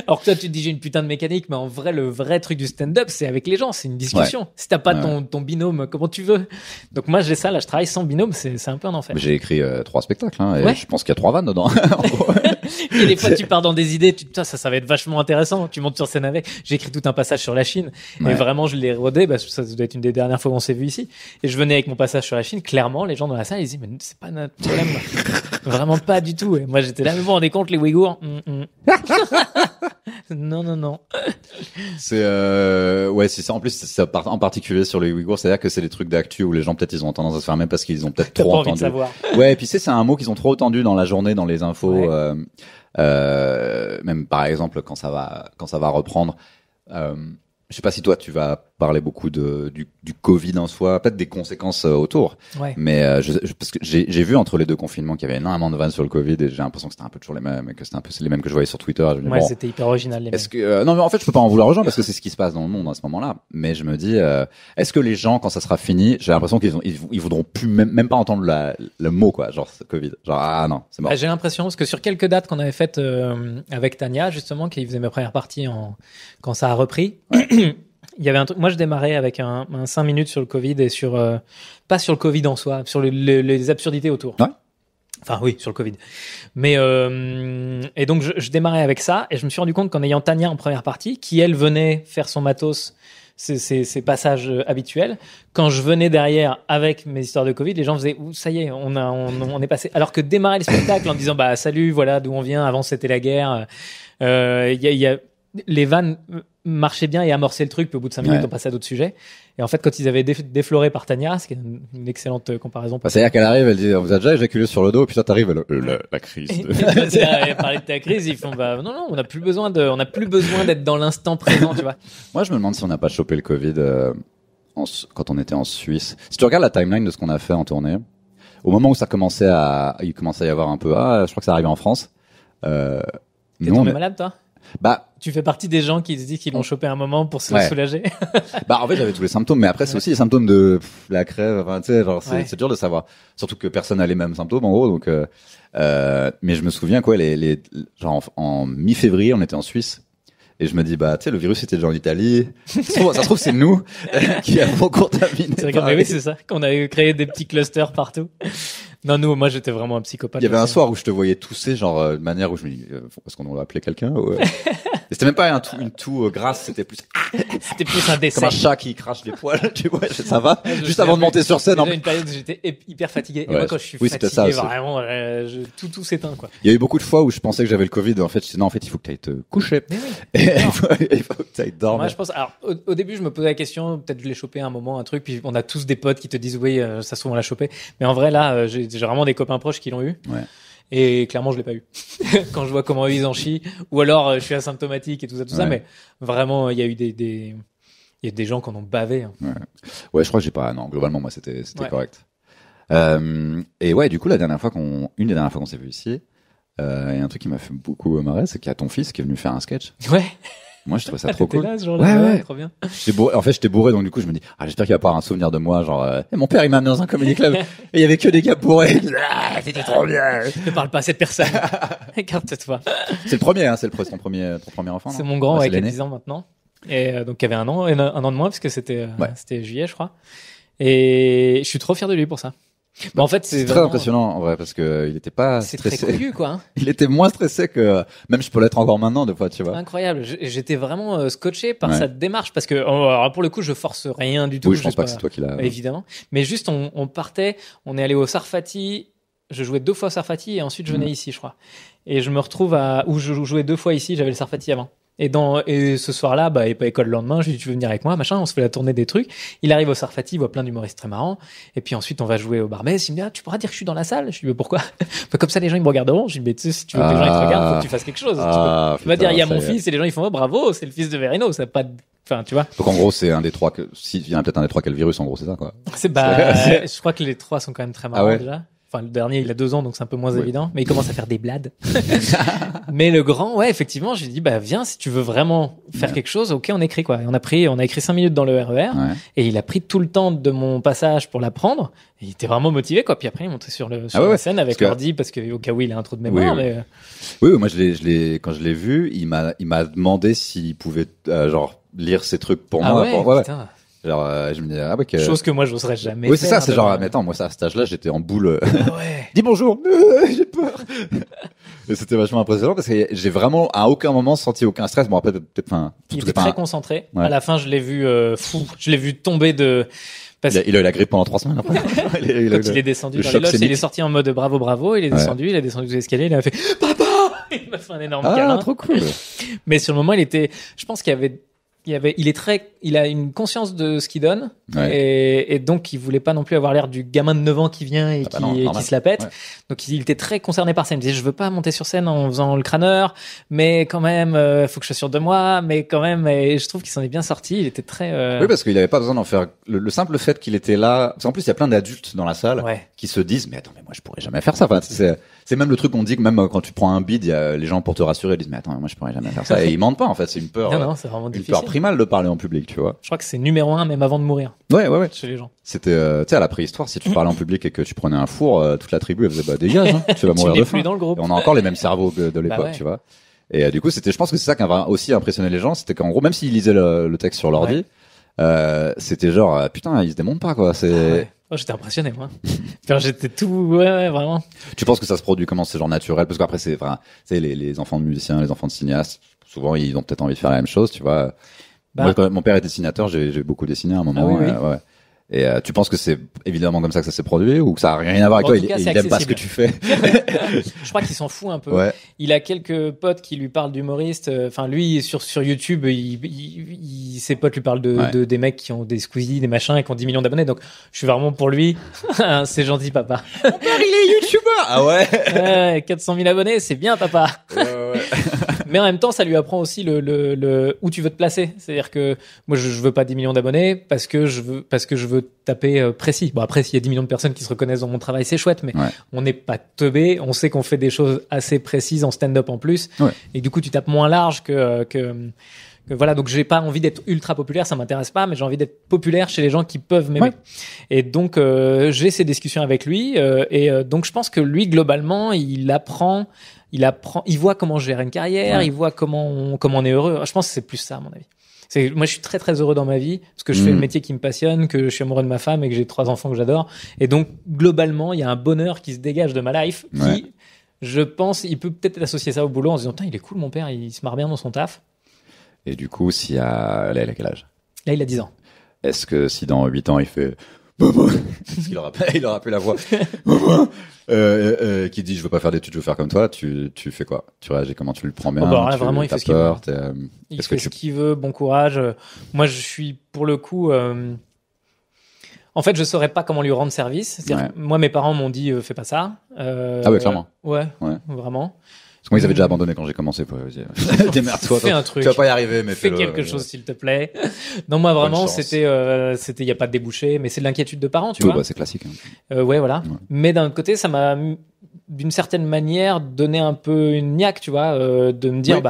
Alors que toi tu te dis j'ai une putain de mécanique, mais en vrai le vrai truc du stand-up c'est avec les gens, c'est une discussion. Si t'as pas ton binôme, comment tu veux? Donc moi j'ai ça, là je travaille sans binôme, c'est un peu un enfer. J'ai écrit 3 spectacles, et je pense qu'il y a 3 vannes dedans. Et des fois tu pars dans des idées, ça va être vachement intéressant. Tu montes sur scène avec. J'ai écrit tout un passage sur la Chine et vraiment je l'ai rodé. Ça doit être une des dernières fois qu'on s'est vu ici. Et je venais avec mon passage sur la Chine. Clairement les gens dans la salle ils disent mais c'est pas notre problème. Vraiment pas du tout. Et moi j'étais là, mais bon, on est contre les Ouïghours. Non. C'est c'est ça. En plus, c'est en particulier sur les Ouïghours, c'est-à-dire que c'est des trucs d'actu où les gens peut-être ils ont tendance à se fermer parce qu'ils ont peut-être trop entendu. Envie de savoir. Ouais, et puis c'est un mot qu'ils ont trop entendu dans la journée, dans les infos. Même par exemple quand ça va reprendre. Je sais pas si toi tu vas parler beaucoup du Covid en soi, peut-être des conséquences autour. Mais parce que j'ai vu entre les 2 confinements qu'il y avait énormément de vannes sur le Covid et j'ai l'impression que c'était un peu toujours les mêmes et que c'était un peu les mêmes que je voyais sur Twitter. C'était hyper original les mêmes. Est-ce que non mais en fait je peux pas en vouloir aux gens parce que c'est ce qui se passe dans le monde à ce moment-là. Mais je me dis est-ce que les gens quand ça sera fini, j'ai l'impression qu'ils voudront plus même pas entendre le mot quoi, genre Covid. Genre non, c'est mort. J'ai l'impression parce que sur quelques dates qu'on avait faites avec Tania justement qui faisait ma première partie quand ça a repris. Il y avait un truc. Moi, je démarrais avec un 5 minutes sur le Covid et sur pas sur le Covid en soi, sur les absurdités autour. Ouais. Enfin, oui, sur le Covid. Mais et donc je démarrais avec ça et je me suis rendu compte qu'en ayant Tania en première partie, qui elle venait faire son matos, ses passages habituels, quand je venais derrière avec mes histoires de Covid, les gens faisaient ça y est, on est passé. Alors que démarrer le spectacle en disant salut, voilà d'où on vient. Avant c'était la guerre. Il y a les vannes marchaient bien et amorçaient le truc, puis au bout de 5 minutes, on passait à d'autres sujets. Et en fait, quand ils avaient défloré par Tania, ce qui est une excellente comparaison. C'est-à-dire qu'elle arrive, elle dit, on vous a déjà éjaculé sur le dos, et puis toi, t'arrives, la crise. Elle parlait de ta crise, ils font, non, on n'a plus besoin d'être dans l'instant présent, tu vois. Moi, je me demande si on n'a pas chopé le Covid, quand on était en Suisse. Si tu regardes la timeline de ce qu'on a fait en tournée, au moment où il commençait à y avoir un peu, je crois que ça arrivait en France, T'es tombé malade, toi? Tu fais partie des gens qui se disent qu'ils l'ont chopé un moment pour se soulager. En fait, j'avais tous les symptômes, mais après, c'est aussi les symptômes de la crève. Enfin, tu sais, genre, c'est dur de savoir. Surtout que personne n'a les mêmes symptômes, en gros. Donc, mais je me souviens, genre, en mi-février, on était en Suisse. Et je me dis, tu sais, le virus était déjà en Italie. Ça se trouve, c'est nous qui avons contaminé. C'est vrai oui, c'est ça. Qu'on avait créé des petits clusters partout. Non, moi, j'étais vraiment un psychopathe. Il y avait un soir où je te voyais tousser, genre, de manière où je me dis, est-ce qu'on doit appeler quelqu'un? C'était même pas une toux grasse, c'était plus un décès. Comme un chat qui crache des poils, tu vois, ça va. Juste avant de monter sur scène. Une période où j'étais hyper fatigué. Et moi, quand je suis fatigué, ça, vraiment, tout s'éteint, quoi. Il y a eu beaucoup de fois où je pensais que j'avais le Covid. En fait, je disais, non, en fait, il faut que tu ailles te coucher. Oui. Il faut que tu ailles dormir. Moi, je pense, alors, au début, je me posais la question, peut-être je l'ai chopé un moment, un truc, puis on a tous des potes qui te disent, oui, ça se trouve, on l'a chopé. Mais en vrai, là, j'ai vraiment des copains proches qui l'ont eu. Ouais. Et clairement, je l'ai pas eu. Quand je vois comment ils en chient, ou alors je suis asymptomatique et tout ça, mais vraiment, il y a eu il y a des gens qui en ont bavé. Hein. Ouais, je crois que j'ai pas. Non, globalement, moi, c'était correct. Et ouais, du coup, une des dernières fois qu'on s'est vu ici, il y a un truc qui m'a fait beaucoup marrer, c'est qu'il y a ton fils qui est venu faire un sketch. Ouais. Moi, je trouvais ça trop cool. Là, ce jour-là, ouais, trop bien. J'étais bourré, donc du coup, je me dis, j'espère qu'il va pas avoir un souvenir de moi, genre, mon père, il m'a amené dans un comedy club, et il y avait que des gars bourrés. C'était trop bien. Ne parle pas à cette personne. Écarte-toi. C'est le premier, hein, c'est ton premier enfant. C'est mon grand, qui a 10 ans maintenant. Et donc, il y avait un an de moins, parce que c'était juillet, je crois. Et je suis trop fier de lui pour ça. En fait, c'est très impressionnant en vrai parce que il était pas stressé. C'est très couillu, quoi. Hein. Il était moins stressé que même je peux l'être encore maintenant des fois, tu vois. Incroyable. J'étais vraiment scotché par sa démarche parce que alors pour le coup, je force rien du tout. Oui, je pense pas que c'est toi qui l'as. Évidemment. Mais juste, on partait, on est allé au Sarfati. Je jouais 2 fois au Sarfati et ensuite je venais ici, je crois. Et je me retrouve où je jouais 2 fois ici. J'avais le Sarfati avant. Et ce soir-là, il n'y a pas école le lendemain. Je lui dis, tu veux venir avec moi, machin. On se fait la tournée des trucs. Il arrive au Sarfati, il voit plein d'humoristes très marrants. Et puis ensuite, on va jouer au Barbès. Il me dit, tu pourras dire que je suis dans la salle. Je lui dis, mais pourquoi? Comme ça, les gens, ils me regarderont. Je lui dis, mais tu sais, si tu veux que les gens ils te regardent, faut que tu fasses quelque chose. Tu vas dire, il y a mon fils, et les gens, ils font, bravo, c'est le fils de Verino. Ça pas enfin, tu vois. Donc, en gros, c'est un des 3 il y en a peut-être un des 3 qui a le virus, en gros, c'est ça, quoi. Je crois que les 3 sont quand même très marrants, déjà. Enfin, le dernier, il a 2 ans, donc c'est un peu moins évident. Mais il commence à faire des blades. Mais le grand, effectivement, je lui dis, viens, si tu veux vraiment faire quelque chose, ok, on écrit, quoi. Et on a écrit 5 minutes dans le RER. Et il a pris tout le temps de mon passage pour l'apprendre. Et il était vraiment motivé, quoi. Puis après, il est monté sur la scène avec l'ordi parce qu'au cas où il a un trou de mémoire. Oui, moi, quand je l'ai vu, il m'a demandé s'il pouvait, lire ces trucs pour moi. Putain. Genre, je me dis, chose que moi, j'oserais jamais. Oui, c'est ça, c'est genre, mais attends, moi, à cet âge-là, j'étais en boule. Dis bonjour, j'ai peur. Et c'était vachement impressionnant parce que j'ai vraiment, à aucun moment, senti aucun stress. Bon, après, il était très concentré. À la fin, je l'ai vu, je l'ai vu tomber de, il a eu la grippe pendant 3 semaines après. Quand il est descendu dans les loges, il est sorti en mode bravo, il est descendu, il a descendu tous les escaliers, il a fait, papa! Il m'a fait un énorme câlin. Trop cool. Mais sur le moment, je pense il a une conscience de ce qu'il donne et donc il voulait pas non plus avoir l'air du gamin de 9 ans qui vient et qui se la pète. Donc il était très concerné par ça. Il me disait, je veux pas monter sur scène en faisant le crâneur, mais quand même faut que je sois sûr de moi, mais quand même, et je trouve qu'il s'en est bien sorti. Il était très Oui, parce qu'il avait pas besoin d'en faire le simple fait qu'il était là, parce qu'en plus il y a plein d'adultes dans la salle qui se disent, mais attends, mais moi je pourrais jamais faire ça. Enfin, c'est même le truc qu'on dit que même quand tu prends un bid, il y a les gens pour te rassurer, ils disent, mais attends, moi je pourrais jamais faire ça. Et ils mentent pas, en fait, c'est une peur. Non, c'est vraiment difficile. Une peur primale de parler en public, tu vois. Je crois que c'est numéro 1 même avant de mourir. Ouais. Chez les gens. C'était, tu sais, à la préhistoire, si tu parlais en public et que tu prenais un four, toute la tribu, elle faisait, dégage, hein, tu vas mourir de faim. Dans le groupe. Et on a encore les mêmes cerveaux de l'époque, tu vois. Et du coup, je pense que c'est ça qui a aussi impressionné les gens, c'était qu'en gros, même s'ils lisaient le texte sur l'ordi, c'était genre, putain, ils se démontent pas, quoi. J'étais impressionné, moi. Enfin, j'étais tout, vraiment. Tu penses que ça se produit comment? C'est genre naturel? Parce qu'après, c'est les enfants de musiciens, les enfants de cinéastes, souvent, ils ont peut-être envie de faire la même chose, tu vois. Moi, quand mon père était dessinateur, j'ai beaucoup dessiné à un moment. Ouais. Et tu penses que c'est évidemment comme ça que ça s'est produit ou que ça a rien à voir avec toi? Il aime pas ce que tu fais. Je crois qu'il s'en fout un peu. Ouais. Il a quelques potes qui lui parlent d'humoristes. Enfin, lui sur YouTube, ses potes lui parlent de des mecs qui ont des Squeezie, des machins et qui ont 10 millions d'abonnés. Donc, je suis vraiment pour lui. C'est gentil, papa. Mon père, il est YouTuber. Ah ouais. 400 000 abonnés, c'est bien, papa. Ouais. Mais en même temps, ça lui apprend aussi le où tu veux te placer. C'est-à-dire que moi, je veux pas 10 millions d'abonnés parce que je veux taper précis. Bon, après, s'il y a 10 millions de personnes qui se reconnaissent dans mon travail, c'est chouette, mais on n'est pas teubé. On sait qu'on fait des choses assez précises en stand-up en plus. Ouais. Et du coup, tu tapes moins large que voilà. Donc, j'ai pas envie d'être ultra populaire, ça m'intéresse pas, mais j'ai envie d'être populaire chez les gens qui peuvent m'aimer. Ouais. Et donc, j'ai ces discussions avec lui. Donc, je pense que lui, globalement, il voit comment je gère une carrière, il voit comment on est heureux. Je pense que c'est plus ça, à mon avis. Moi, je suis très, très heureux dans ma vie parce que je fais le métier qui me passionne, que je suis amoureux de ma femme et que j'ai 3 enfants que j'adore. Et donc, globalement, il y a un bonheur qui se dégage de ma life qui, je pense, il peut peut-être associer ça au boulot en se disant, putain, il est cool, mon père, il se marre bien dans son taf. Et du coup, là, il a quel âge? Là, il a 10 ans. Est-ce que si dans 8 ans, il fait parce qu'il aura plus la voix qui dit je veux pas faire d'études, je veux faire comme toi, tu fais quoi? Tu réagis comment? Tu le prends bien? Là, vraiment, il fait ce qu'il veut. Il fait ce qu'il veut, bon courage. Moi, je suis pour le coup... En fait, je saurais pas comment lui rendre service. C'est-à-dire, moi, mes parents m'ont dit fais pas ça. Ah ouais, clairement. Ouais, vraiment. Parce que moi, ils avaient déjà abandonné quand j'ai commencé. Démerde-toi. Fais un truc. Tu vas pas y arriver, mais fais quelque chose, s'il te plaît. Non, moi, vraiment, c'était, il y a pas de débouché, mais c'est de l'inquiétude de parents, tu vois. Bah, c'est classique. Ouais, voilà. Ouais. Mais d'un côté, ça m'a, d'une certaine manière, donné un peu une niaque, tu vois, de me dire,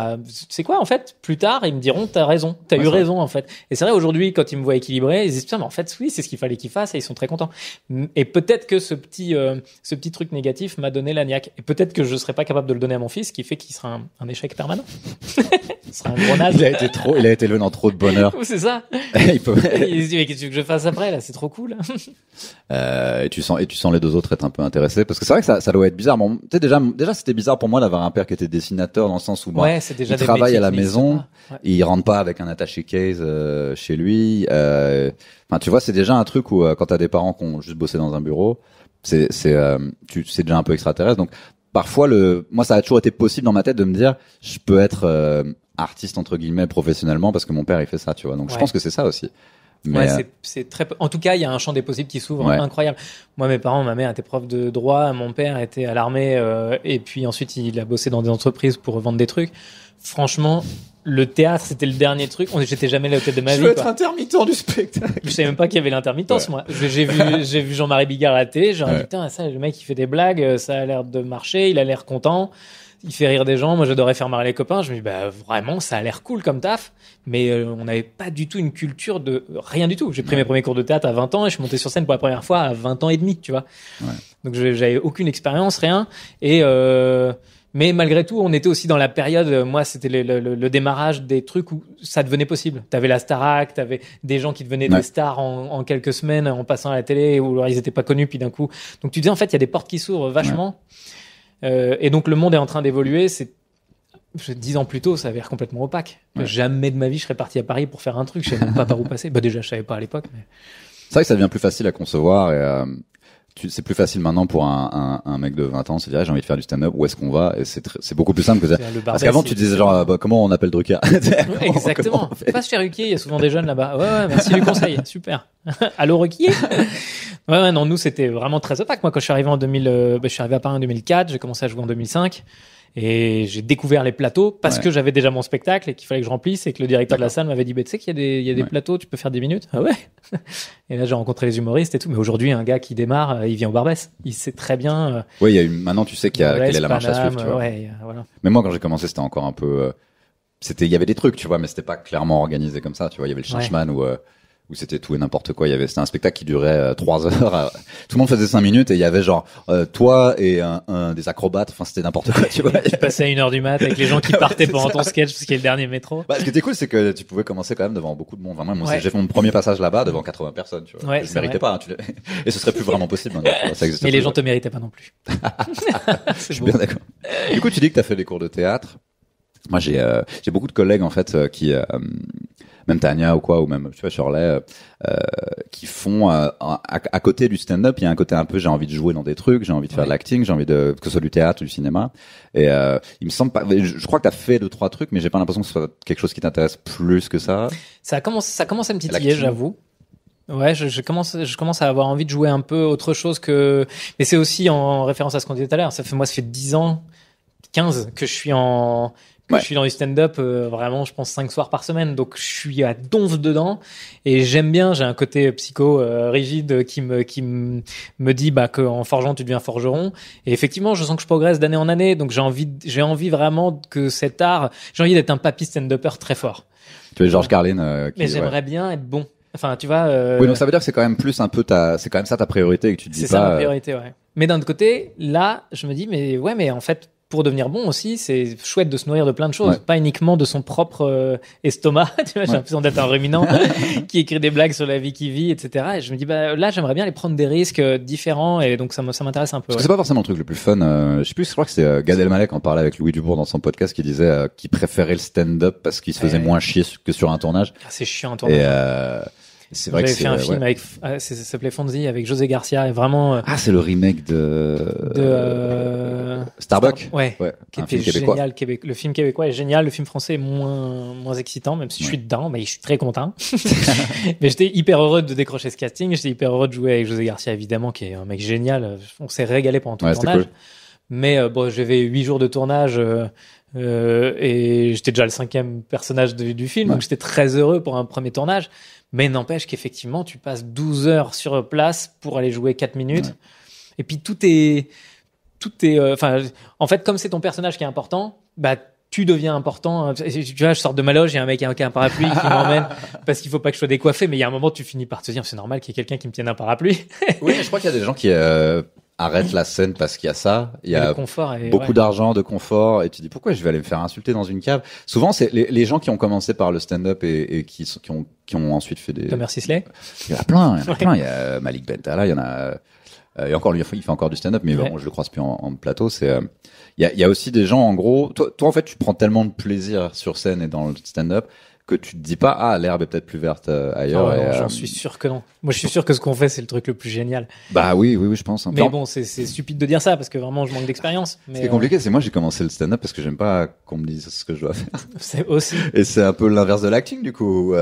c'est quoi, en fait, plus tard, ils me diront, t'as raison, t'as eu raison, en fait. Et c'est vrai, aujourd'hui, quand ils me voient équilibré, ils disent, putain, mais en fait, oui, c'est ce qu'il fallait qu'ils fassent et ils sont très contents. Et peut-être que ce petit truc négatif m'a donné la niaque. Et peut-être que je serais pas capable de le donner à mon fils, ce qui fait qu'il sera un échec permanent. Il sera un gros naze. Il a été élevé dans trop de bonheur. C'est ça. Il se dit, mais qu'est-ce que je fasse après, là? C'est trop cool. Et tu sens les deux autres être un peu intéressés, parce que c'est vrai que ça doit être bizarre. Bon, tu sais, déjà, c'était bizarre pour moi d'avoir un père qui était dessinateur, dans le sens où, c'est déjà il travaille à la maison, et il rentre pas avec un attaché case, chez lui. Enfin, tu vois, c'est déjà un truc où, quand t'as des parents qui ont juste bossé dans un bureau, c'est déjà un peu extraterrestre. Donc, parfois moi, ça a toujours été possible dans ma tête de me dire, je peux être, artiste, entre guillemets, professionnellement, parce que mon père, il fait ça, tu vois. Donc, je pense que c'est ça aussi. Mais c'est très en tout cas, il y a un champ des possibles qui s'ouvre incroyable. Moi, mes parents, ma mère était prof de droit, mon père était à l'armée, et puis ensuite il a bossé dans des entreprises pour vendre des trucs. Franchement, le théâtre, c'était le dernier truc. J'étais jamais allé au théâtre de ma vie. Je veux être intermittent du spectacle. Je savais même pas qu'il y avait l'intermittence, moi. J'ai vu Jean-Marie Bigard à la télé, j'ai dit, putain, ça, le mec, il fait des blagues, ça a l'air de marcher, il a l'air content. Il fait rire des gens. Moi, j'adorais faire marrer les copains. Je me dis, vraiment, ça a l'air cool comme taf. Mais on n'avait pas du tout une culture de rien du tout. J'ai pris mes premiers cours de théâtre à 20 ans et je suis monté sur scène pour la première fois à 20 ans et demi, tu vois. Ouais. Donc, j'avais aucune expérience, rien. Et mais malgré tout, on était aussi dans la période. Moi, c'était le démarrage des trucs où ça devenait possible. T'avais la Starac, t'avais des gens qui devenaient des stars en quelques semaines en passant à la télé, ou alors ils étaient pas connus, puis d'un coup. Donc, tu disais en fait, il y a des portes qui s'ouvrent vachement. Ouais. Et donc le monde est en train d'évoluer. 10 ans plus tôt, ça avait l'air complètement opaque. Ouais. Jamais de ma vie je serais parti à Paris pour faire un truc. Je savais même pas par où passer. Déjà je savais pas à l'époque. Mais... C'est vrai que ça devient plus facile à concevoir. Et c'est plus facile maintenant pour un mec de 20 ans de se dire j'ai envie de faire du stand-up. Où est-ce qu'on va? Et c'est beaucoup plus simple que ça. Parce qu'avant tu disais genre comment on appelle Drucker? Exactement. Passe chez Ruquier, il y a souvent des jeunes là-bas. Ouais, merci du conseil. Super. Allô Ruquier? Ouais, non, nous c'était vraiment très opaque. Moi, quand je suis arrivé je suis arrivé à Paris en 2004, j'ai commencé à jouer en 2005 et j'ai découvert les plateaux parce que j'avais déjà mon spectacle et qu'il fallait que je remplisse et que le directeur de la salle m'avait dit tu sais qu'il y a des plateaux, tu peux faire 10 minutes. Ah ouais. Et là j'ai rencontré les humoristes et tout. Mais aujourd'hui, un gars qui démarre, il vient au Barbès. Il sait très bien. Oui, maintenant tu sais quelle est la marche à suivre. Tu vois. Voilà. Mais moi, quand j'ai commencé, c'était encore un peu. Il y avait des trucs, tu vois, mais c'était pas clairement organisé comme ça. Tu vois, il y avait le Changeman où c'était tout et n'importe quoi. C'était un spectacle qui durait 3 heures. Tout le monde faisait 5 minutes et il y avait genre toi et des acrobates. Enfin, c'était n'importe quoi, tu vois. Tu passais à 1h du mat avec les gens qui partaient pendant ton sketch parce qu'il y a le dernier métro. Ce qui était cool, c'est que tu pouvais commencer quand même devant beaucoup de monde. Enfin, moi, j'ai fait mon premier passage là-bas devant 80 personnes, tu vois. Ouais, je méritais pas, et ce serait plus vraiment possible maintenant. Mais les gens te méritaient pas non plus. Je suis bien d'accord. Du coup, tu dis que t'as fait des cours de théâtre. Moi, j'ai beaucoup de collègues en fait qui même Tania ou même tu vois Shirley qui font à côté du stand-up, il y a un côté un peu j'ai envie de jouer dans des trucs, j'ai envie de faire de l'acting, j'ai envie que ce soit du théâtre ou du cinéma. Et il me semble pas, je crois que t'as fait 2-3 trucs, mais j'ai pas l'impression que ce soit quelque chose qui t'intéresse plus que ça. Ça commence à me titiller, j'avoue. Ouais, je commence à avoir envie de jouer un peu autre chose que. Mais c'est aussi en référence à ce qu'on disait tout à l'heure. Ça fait 10 ans, 15 que je suis je suis dans du stand-up, vraiment, je pense 5 soirs par semaine. Donc, je suis à donf dedans. Et j'aime bien, j'ai un côté psycho, rigide qui me dit, qu'en forgeant, tu deviens forgeron. Et effectivement, je sens que je progresse d'année en année. Donc, j'ai envie vraiment que cet art, j'ai envie d'être un papy stand-upper très fort. Tu es Georges Carlin, mais j'aimerais bien être bon. Enfin, tu vois. Oui, donc ça veut dire que c'est quand même plus un peu c'est quand même ça ta priorité et que tu te dis pas. C'est ça ma priorité, ouais. Mais d'un autre côté, là, je me dis, mais en fait, pour devenir bon aussi, c'est chouette de se nourrir de plein de choses, pas uniquement de son propre estomac. Tu vois, j'ai l'impression d'être un ruminant qui écrit des blagues sur la vie qu'il vit, etc. Et je me dis, là, j'aimerais bien aller prendre des risques différents, et donc ça m'intéresse un peu. Parce que c'est pas forcément le truc le plus fun. Je sais plus, je crois que c'est Gad Elmaleh en parlait avec Louis Dubourg dans son podcast, qui disait qu'il préférait le stand-up parce qu'il se faisait moins chier que sur un tournage. C'est chiant un tournage. Et c'est vrai que j'avais fait un film avec, ça s'appelait Fonzie, avec José Garcia, et vraiment. C'est le remake de Starbuck. Ouais. Qui était génial. Le film québécois est génial. Le film français est moins excitant, même si je suis dedans, mais je suis très content. Mais j'étais hyper heureux de décrocher ce casting. J'étais hyper heureux de jouer avec José Garcia, évidemment, qui est un mec génial. On s'est régalé pendant tout le tournage. Cool. Mais j'avais 8 jours de tournage. Et j'étais déjà le 5e personnage du film, donc j'étais très heureux pour un premier tournage. Mais n'empêche qu'effectivement, tu passes 12 heures sur place pour aller jouer 4 minutes. Et puis tout est, en fait, comme c'est ton personnage qui est important, tu deviens important. Tu vois, je sors de ma loge, il y a un mec avec un parapluie qui m'emmène parce qu'il faut pas que je sois décoiffé, mais il y a un moment, tu finis par te dire, c'est normal qu'il y ait quelqu'un qui me tienne un parapluie. Oui, je crois qu'il y a des gens qui arrêtent la scène parce qu'il y a ça. Il y a beaucoup d'argent, de confort, et tu dis pourquoi je vais aller me faire insulter dans une cave. Souvent, c'est les gens qui ont commencé par le stand-up et qui ont ensuite fait des. Thomas Sisley. Il y en a plein. Il y a Malik Bentala, il y en a. Et encore, lui, il fait encore du stand-up, mais bon, je le croise plus en plateau. Il y a aussi des gens, en gros, toi, en fait, tu prends tellement de plaisir sur scène et dans le stand-up que tu te dis pas, l'herbe est peut-être plus verte ailleurs. J'en suis sûr que non. Moi, je suis sûr que ce qu'on fait, c'est le truc le plus génial. Oui, je pense. Mais bon, c'est stupide de dire ça parce que vraiment, je manque d'expérience. Ce qui est compliqué, c'est moi, j'ai commencé le stand-up parce que j'aime pas qu'on me dise ce que je dois faire. C'est aussi. Et c'est un peu l'inverse de l'acting, du coup.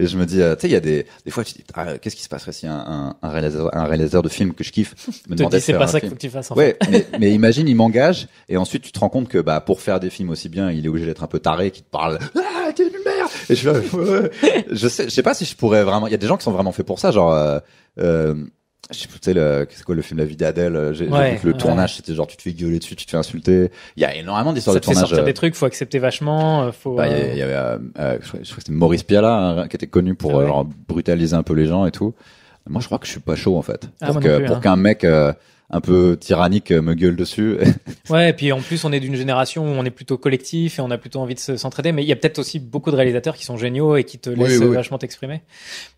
Et je me dis, tu sais, il y a des fois, tu te dis, qu'est-ce qui se passerait si un réalisateur de film que je kiffe me demandait de faire un film. C'est pas ça qu'il faut que tu fasses, en fait. mais imagine, il m'engage, et ensuite, tu te rends compte que, pour faire des films aussi bien, il est obligé d'être un peu taré, qui te parle, t'es une merde! Et je sais pas si je pourrais vraiment, il y a des gens qui sont vraiment faits pour ça, genre, je sais plus, tu sais, c'est quoi le film La vie d'Adèle? J'ai vu que le tournage, c'était genre, tu te fais gueuler dessus, tu te fais insulter. Il y a énormément d'histoires de tournage. Ça te fait sortir des trucs, faut accepter vachement, faut. Il y avait, je crois que c'était Maurice Pialat, qui était connu pour genre brutaliser un peu les gens et tout. Moi, je crois que je suis pas chaud, en fait. Pour qu'un mec un peu tyrannique me gueule dessus. Ouais, et puis en plus, on est d'une génération où on est plutôt collectif et on a plutôt envie de s'entraider. Mais il y a peut-être aussi beaucoup de réalisateurs qui sont géniaux et qui te laissent vachement t'exprimer.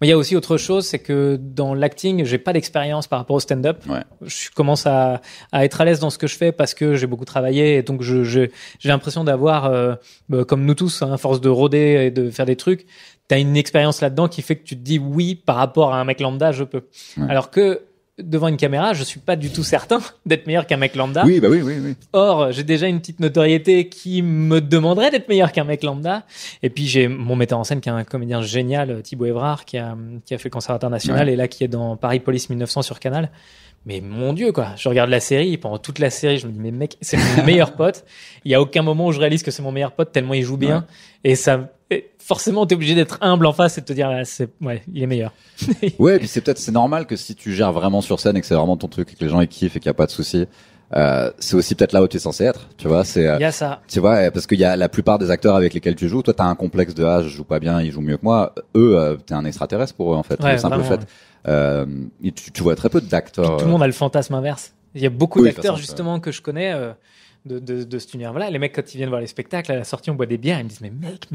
Mais il y a aussi autre chose, c'est que dans l'acting, j'ai pas d'expérience par rapport au stand-up. Je commence à être à l'aise dans ce que je fais parce que j'ai beaucoup travaillé, et donc j'ai l'impression d'avoir, comme nous tous, force de rôder et de faire des trucs. T'as une expérience là-dedans qui fait que tu te dis oui, par rapport à un mec lambda, je peux. Alors que devant une caméra, je suis pas du tout certain d'être meilleur qu'un mec lambda. Oui. Or, j'ai déjà une petite notoriété qui me demanderait d'être meilleur qu'un mec lambda. Et puis, j'ai mon metteur en scène qui est un comédien génial, Thibaut Évrard, qui a fait le Conservatoire National et là, qui est dans Paris Police 1900 sur Canal. Mais mon Dieu, quoi. Je regarde la série, et pendant toute la série, je me dis, mais mec, c'est mon meilleur pote. Il y a aucun moment où je réalise que c'est mon meilleur pote tellement il joue bien. Et ça, forcément, t'es obligé d'être humble en face et de te dire, il est meilleur. Et puis c'est normal que si tu gères vraiment sur scène et que c'est vraiment ton truc et que les gens ils kiffent et qu'il y a pas de souci, c'est aussi peut-être là où tu es censé être, tu vois. Il y a ça. Tu vois, parce qu'il y a la plupart des acteurs avec lesquels tu joues, toi t'as un complexe de je joue pas bien, ils jouent mieux que moi. Eux, t'es un extraterrestre pour eux, en fait. Le simple fait. Tu vois très peu d'acteurs. Tout le monde a le fantasme inverse. Il y a beaucoup d'acteurs justement que je connais de cet univers-là. Les mecs, quand ils viennent voir les spectacles, à la sortie, on boit des bières, ils me disent, mais mec,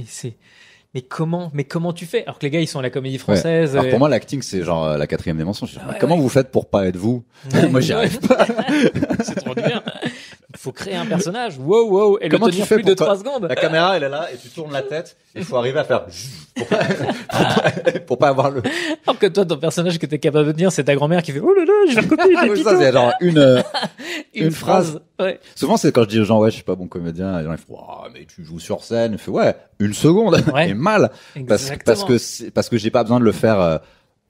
mais comment tu fais? Alors que les gars, ils sont à la Comédie Française. Alors pour moi, l'acting, c'est genre la 4e dimension. Comment vous faites pour pas être vous? Moi, j'y arrive pas. C'est trop dur. Il faut créer un personnage. Wow. Et comment le tenir plus de 3 secondes. La caméra, elle est là, et tu tournes la tête. Il faut arriver à faire pour pas avoir le. Alors que toi, ton personnage que t'es capable de tenir, c'est ta grand-mère qui fait, oh là là, je vais recopier. Ça, c'est genre une phrase. Ouais. Souvent, c'est quand je dis aux gens, je suis pas bon comédien, les gens ils font, mais tu joues sur scène. Je fais, 1 seconde. Et mal. Parce que j'ai pas besoin de le faire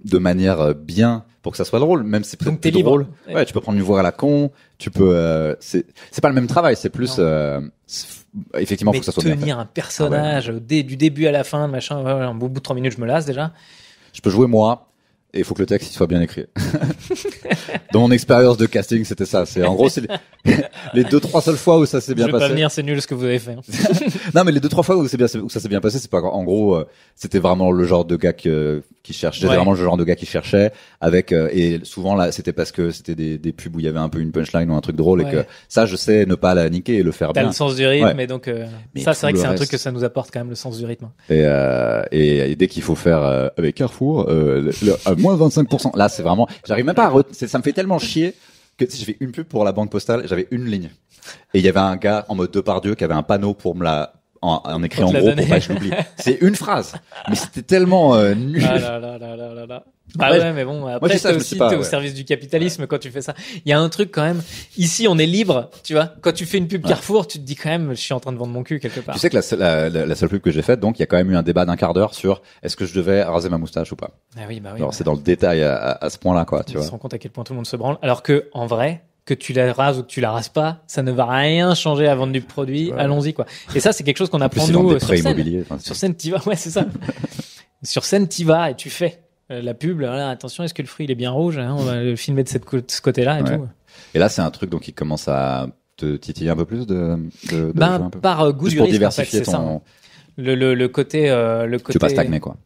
de manière bien pour que ça soit drôle, même si c'est peut-être plus drôle. Tu peux prendre une voix à la con, tu peux, c'est pas le même travail, c'est plus, effectivement, faut que ça soit bien fait. Tenir un personnage du début à la fin, machin, au bout de 3 minutes, je me lasse déjà. Je peux jouer moi, Et il faut que le texte il soit bien écrit. Dans mon expérience de casting, c'était ça. C'est en gros, c'est les 2-3 seules fois où ça s'est bien passé. Je vais pas venir, c'est nul ce que vous avez fait. Non, mais les 2-3 fois où ça s'est bien passé, c'est pas en gros, c'était vraiment le genre de gars qui cherche. J'étais vraiment le genre de gars qui cherchait avec et souvent là, c'était parce que c'était des pubs où il y avait un peu une punchline ou un truc drôle et que ça, je sais ne pas la niquer et le faire bien. T'as le sens du rythme et donc ça, c'est vrai que c'est un truc que ça nous apporte quand même, le sens du rythme. Et dès qu'il faut faire avec Carrefour, à moins 25%. Là, c'est vraiment, j'arrive même pas ça me fait tellement chier que si j'ai fait une pub pour la Banque Postale, j'avais une ligne. Et il y avait un gars en mode Depardieu qui avait un panneau pour me en écrit en gros pour pas que je l'oublie. C'est une phrase. Mais c'était tellement nul. Bah ouais, mais bon, après, t'es au service du capitalisme quand tu fais ça. Il y a un truc quand même. Ici, on est libre, tu vois. Quand tu fais une pub Carrefour, tu te dis quand même, je suis en train de vendre mon cul quelque part. Tu sais que la seule pub que j'ai faite, donc, il y a quand même eu un débat d'1 quart d'heure sur est-ce que je devais raser ma moustache ou pas. Ah oui, bah oui. Alors, c'est dans le détail à ce point-là, quoi, tu vois. On se rend compte à quel point tout le monde se branle. Alors que, en vrai, que tu la rases ou que tu la rases pas, ça ne va rien changer à vendre du produit. Ouais. Allons-y, quoi. Et ça, c'est quelque chose qu'on apprend nous sur scène. Sur scène, t'y vas. Ouais, c'est ça. Sur scène, t'y vas et tu fais. La pub, là, attention, est-ce que le fruit il est bien rouge, hein, on va le filmer de ce côté-là et tout. Et là, c'est un truc donc qui commence à te titiller un peu plus par goût du risque, en fait, c'est ça. Le côté. Tu veux pas stagner, quoi.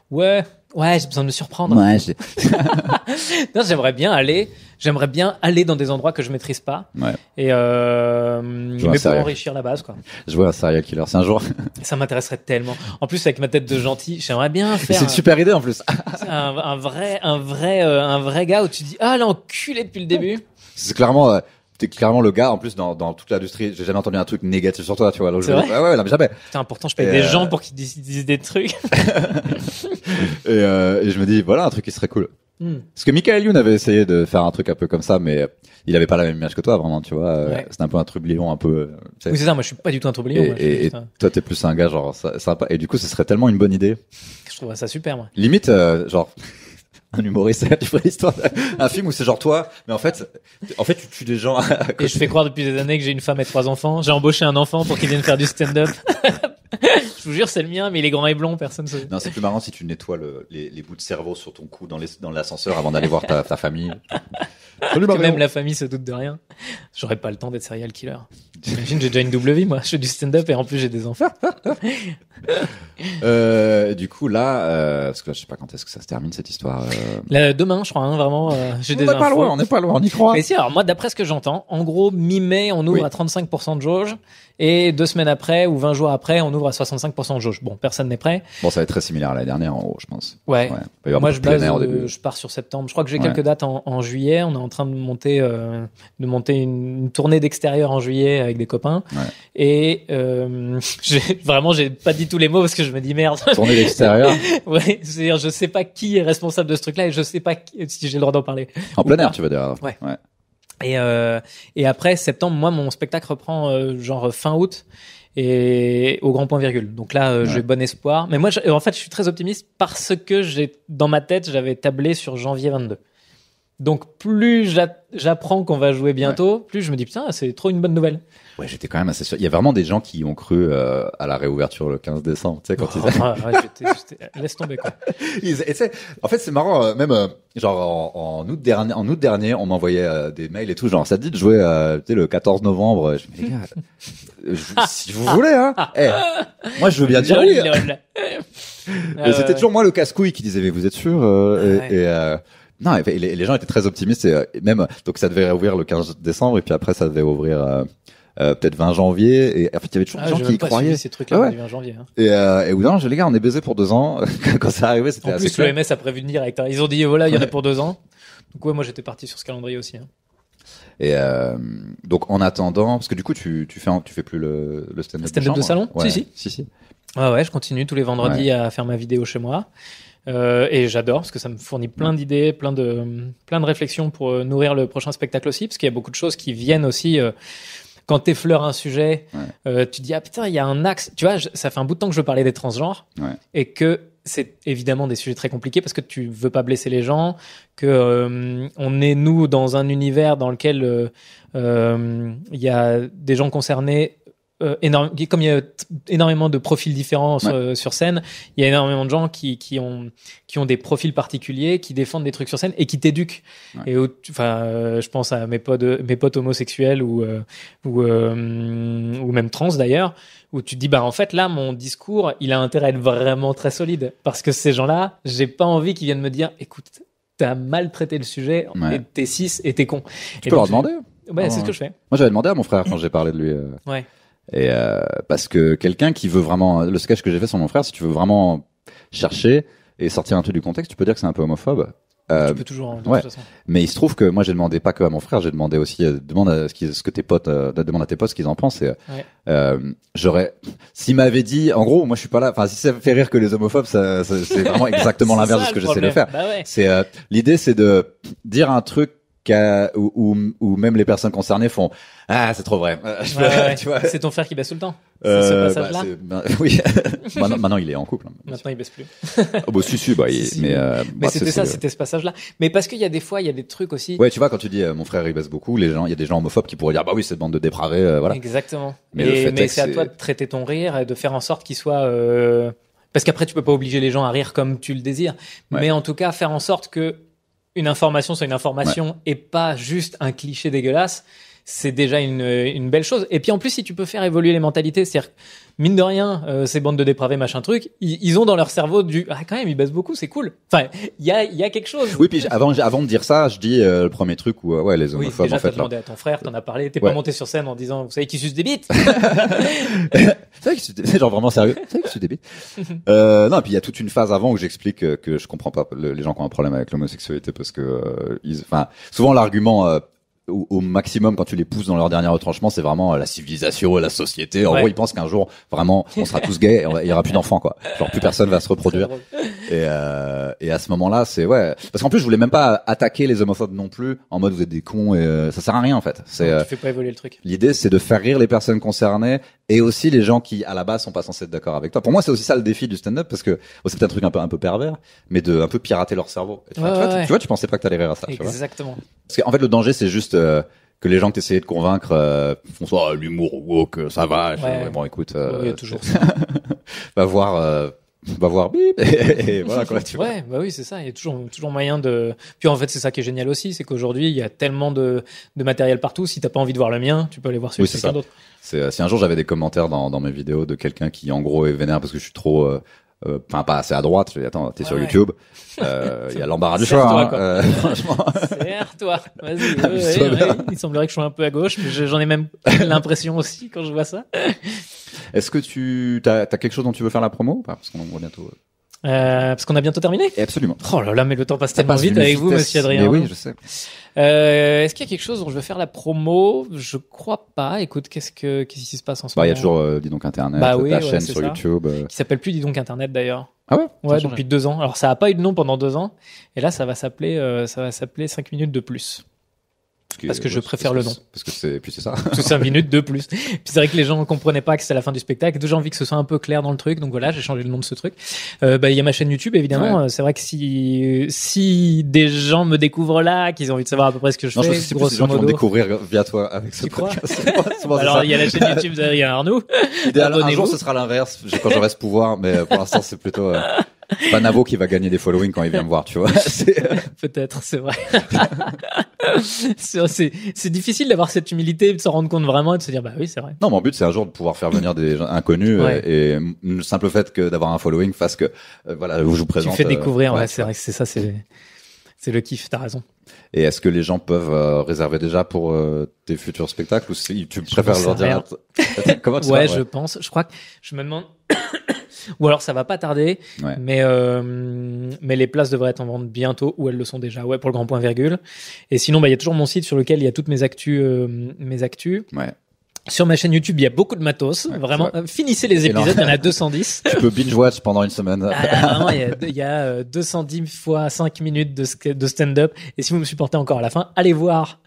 Ouais, j'ai besoin de me surprendre. Ouais, non, j'aimerais bien aller dans des endroits que je maîtrise pas. Ouais. Et mais pour enrichir la base, quoi. Je vois un serial killer, c'est un jour. Ça m'intéresserait tellement. En plus, avec ma tête de gentil, j'aimerais bien faire. C'est une super idée, en plus. un vrai gars où tu dis, ah, l'enculé depuis le début. C'est clairement, t'es clairement le gars, en plus, dans toute l'industrie. J'ai jamais entendu un truc négatif sur toi, tu vois. C'est vrai? Ouais, non, mais jamais. Putain, pourtant, je paye des gens pour qu'ils disent des trucs. et je me dis, voilà, un truc qui serait cool. Parce que Michael Youn avait essayé de faire un truc un peu comme ça, mais il avait pas la même image que toi, vraiment, tu vois. C'était un peu un trublion, un peu. Oui, c'est ça. Moi, je suis pas du tout un trublion. Et toi, t'es plus un gars genre sympa. Et du coup, ce serait tellement une bonne idée. Je trouve ça super, moi. Limite, genre. Un humoriste, tu ferais l'histoire d'un film où c'est genre toi, mais en fait, tu tues des gens. Et je fais croire depuis des années que j'ai une femme et 3 enfants. J'ai embauché un enfant pour qu'il vienne faire du stand-up. Je vous jure, c'est le mien, mais il est grand et blond, personne se... Non, c'est plus marrant si tu nettoies les bouts de cerveau sur ton cou dans l'ascenseur avant d'aller voir ta famille. Salut, que même la famille se doute de rien. J'aurais pas le temps d'être serial killer. J'imagine, j'ai déjà une double vie, moi. Je fais du stand-up et en plus j'ai des enfants. Du coup, là, parce que là, je sais pas quand est-ce que ça se termine cette histoire. Demain, je crois, hein, vraiment. J'ai des infos. On n'est pas loin, on y croit. Mais si, alors moi, d'après ce que j'entends, en gros, mi-mai, on ouvre à 35% de jauge. Et 2 semaines après, ou 20 jours après, on ouvre à 65% de jauge. Bon, personne n'est prêt. Bon, ça va être très similaire à l'année dernière, en gros, je pense. Ouais. Moi, je pars sur septembre. Je crois que j'ai quelques dates en juillet. On est en train de monter une tournée d'extérieur en juillet avec des copains. Ouais. Et j'ai pas dit tous les mots parce que je me dis merde. Tournée d'extérieur. Ouais, c'est-à-dire je sais pas qui est responsable de ce truc-là et je sais pas si j'ai le droit d'en parler. En plein air, tu veux dire. Ouais. Et après septembre, moi mon spectacle reprend genre fin août et au Grand Point Virgule. Donc là, j'ai bon espoir. Mais moi, en fait, je suis très optimiste parce que dans ma tête, j'avais tablé sur janvier 22. Donc plus j'apprends qu'on va jouer bientôt, plus je me dis putain, c'est trop une bonne nouvelle. Ouais, j'étais quand même assez sûr. Il y a vraiment des gens qui ont cru à la réouverture le 15 décembre, tu sais quand ils laisse tomber quoi. En fait, c'est marrant même genre en août dernier, on m'envoyait des mails et tout genre ça te dit de jouer tu sais le 14 novembre. Je me dis les gars, si vous voulez hein. Moi je veux bien dire oui. Et c'était toujours moi le casse-couille qui disait mais vous êtes sûr non, les gens étaient très optimistes et même donc ça devait réouvrir le 15 décembre et puis après ça devait ouvrir peut-être 20 janvier et en fait il y avait toujours des gens qui y croyaient. Ces trucs-là du 20 janvier. Hein. Et non, les gars, on est baisés pour 2 ans. Quand ça arrivait, c'était assez clair. En plus, l'OMS a prévu de dire, ils ont dit voilà, il y en a pour 2 ans. Donc ouais, moi j'étais parti sur ce calendrier aussi. Hein. Et donc en attendant, parce que du coup tu fais plus le stand-up de salon. Ouais. Si. Ouais, je continue tous les vendredis à faire ma vidéo chez moi. Et j'adore parce que ça me fournit plein d'idées, plein de réflexions pour nourrir le prochain spectacle aussi, parce qu'il y a beaucoup de choses qui viennent aussi quand t'effleures un sujet. Tu dis ah putain, il y a un axe. Tu vois, ça fait un bout de temps que je veux parler des transgenres et que c'est évidemment des sujets très compliqués parce que tu veux pas blesser les gens, que on est nous dans un univers dans lequel il y a des gens concernés comme il y a énormément de profils différents sur scène, il y a énormément de gens qui ont des profils particuliers, qui défendent des trucs sur scène et qui t'éduquent. Et je pense à mes potes homosexuels ou même trans d'ailleurs, où tu te dis en fait là mon discours il a intérêt à être vraiment très solide parce que ces gens-là, j'ai pas envie qu'ils viennent me dire écoute, t'as mal traité le sujet, et t'es cis et t'es con. Tu peux leur demander. C'est ce que je fais. Moi j'avais demandé à mon frère quand j'ai parlé de lui. Et parce que quelqu'un qui veut vraiment, le sketch que j'ai fait sur mon frère, si tu veux vraiment chercher et sortir un truc du contexte, tu peux dire que c'est un peu homophobe. Tu peux toujours, de toute façon. Mais il se trouve que moi j'ai demandé pas que à mon frère, j'ai demandé aussi, demande à ce que tes potes, demande à tes potes ce qu'ils en pensent. Et, s'il m'avait dit, en gros, moi je suis pas là. Enfin, si ça fait rire que les homophobes, c'est vraiment exactement l'inverse de ce que j'essaie de faire. C'est l'idée, c'est de dire un truc où même les personnes concernées font c'est trop vrai. Tu vois. C'est ton frère qui baisse tout le temps. C'est ce passage-là. Oui. maintenant il est en couple. Maintenant il baisse plus. Mais c'était ce passage-là. Mais parce qu'il y a des fois, il y a des trucs aussi. Ouais, tu vois, quand tu dis mon frère il baisse beaucoup, il y a des gens homophobes qui pourraient dire cette bande de dépravés, voilà. Exactement. Mais c'est à toi de traiter ton rire et de faire en sorte qu'il soit. Parce qu'après tu peux pas obliger les gens à rire comme tu le désires. Mais en tout cas faire en sorte que une information soit une information et pas juste un cliché dégueulasse, c'est déjà une belle chose. Et puis en plus, si tu peux faire évoluer les mentalités, c'est-à-dire mine de rien, ces bandes de dépravés machin truc, ils ont dans leur cerveau quand même ils baissent beaucoup, c'est cool. Enfin, il y a quelque chose. Oui, puis avant de dire ça, je dis le premier truc où les homophobes déjà, en fait. T'as demandé à ton frère, t'en as parlé, t'es pas monté sur scène en disant vous savez qui suce des bites. C'est genre vraiment sérieux. C'est vrai que je suis débile. Non, et puis il y a toute une phase avant où j'explique que je comprends pas les gens qui ont un problème avec l'homosexualité parce que souvent l'argument au maximum quand tu les pousses dans leur dernier retranchement, c'est vraiment la civilisation et la société. En gros, ils pensent qu'un jour vraiment on sera tous gays, et il y aura plus d'enfants quoi. Genre plus personne va se reproduire. Et à ce moment-là, c'est parce qu'en plus je voulais même pas attaquer les homophobes non plus en mode vous êtes des cons et ça sert à rien en fait. Tu fais pas évoluer le truc. L'idée c'est de faire rire les personnes concernées et aussi les gens qui à la base sont pas censés être d'accord avec toi. Pour moi, c'est aussi ça le défi du stand-up parce que c'est peut-être un truc un peu pervers, mais de un peu pirater leur cerveau. Tu vois, tu pensais pas que t'allais rire à ça. Exactement. Tu vois. Parce qu'en fait, le danger, c'est juste que les gens que t'essayais de convaincre font ça, l'humour woke, ça va. Bon, écoute, il y a toujours ça. va voir bip et voilà quoi. Tu vois. Oui, c'est ça. Il y a toujours moyen de. Puis en fait, c'est ça qui est génial aussi, c'est qu'aujourd'hui, il y a tellement de matériel partout. Si t'as pas envie de voir le mien, tu peux aller voir celui de quelqu'un d'autre. Si un jour j'avais des commentaires dans mes vidéos de quelqu'un qui en gros est vénère parce que je suis trop pas assez à droite, je dis attends, t'es sur YouTube, il y a l'embarras du choix, franchement. Serre-toi, vas-y. Il semblerait que je sois un peu à gauche, mais j'en ai même l'impression aussi quand je vois ça. Est-ce que tu t'as quelque chose dont tu veux faire la promo ou pas? Parce qu'on en voit bientôt. Parce qu'on a bientôt terminé. Absolument. Oh là là, mais le temps passe tellement vite avec vous, monsieur Adrien. Mais oui, je sais. Est-ce qu'il y a quelque chose dont je veux faire la promo? Je crois pas. Écoute, qu'est-ce qui se passe en ce moment? Il y a toujours Dis donc Internet, ta chaîne sur YouTube. Qui s'appelle plus Dis donc Internet d'ailleurs. Ah ouais? Ouais, depuis 2 ans. Alors ça a pas eu de nom pendant 2 ans. Et là, ça va s'appeler 5 minutes de plus. Parce que je préfère le nom. Parce que c'est ça. Parce que 5 minutes de plus. Puis c'est vrai que les gens ne comprenaient pas que c'était la fin du spectacle. J'ai envie que ce soit un peu clair dans le truc. Donc voilà, j'ai changé le nom de ce truc. Il y a ma chaîne YouTube, évidemment. Ouais. C'est vrai que si des gens me découvrent là, qu'ils ont envie de savoir à peu près ce que je fais. Je pense que c'est plus des gens qui vont découvrir via toi avec ce podcast. Alors, il y a la chaîne YouTube d'Adrien Arnoux. Un jour, ce sera l'inverse. Quand j'aurai ce pouvoir. Mais pour l'instant, c'est plutôt, pas Navo qui va gagner des followings quand il vient me voir, tu vois. Peut-être, c'est vrai. C'est difficile d'avoir cette humilité, de s'en rendre compte vraiment et de se dire, bah oui, c'est vrai. Non, mon but, c'est un jour de pouvoir faire venir des gens inconnus et le simple fait que d'avoir un following fasse que, voilà, je vous présente. Tu fais découvrir, c'est vrai que c'est ça, c'est le kiff, t'as raison. Et est-ce que les gens peuvent réserver déjà pour tes futurs spectacles ou si tu préfères leur dire comment tu je pense. Je crois que je me demande. Ou alors ça va pas tarder, mais les places devraient être en vente bientôt ou elles le sont déjà. Ouais, pour le Grand Point Virgule. Et sinon, il y a toujours mon site sur lequel il y a toutes mes actus. Ouais. Sur ma chaîne YouTube, il y a beaucoup de matos. Vraiment, finissez les épisodes, il y en a 210. Tu peux binge-watch pendant une semaine. Vraiment, il y a 210 fois 5 minutes de stand-up. Et si vous me supportez encore à la fin, allez voir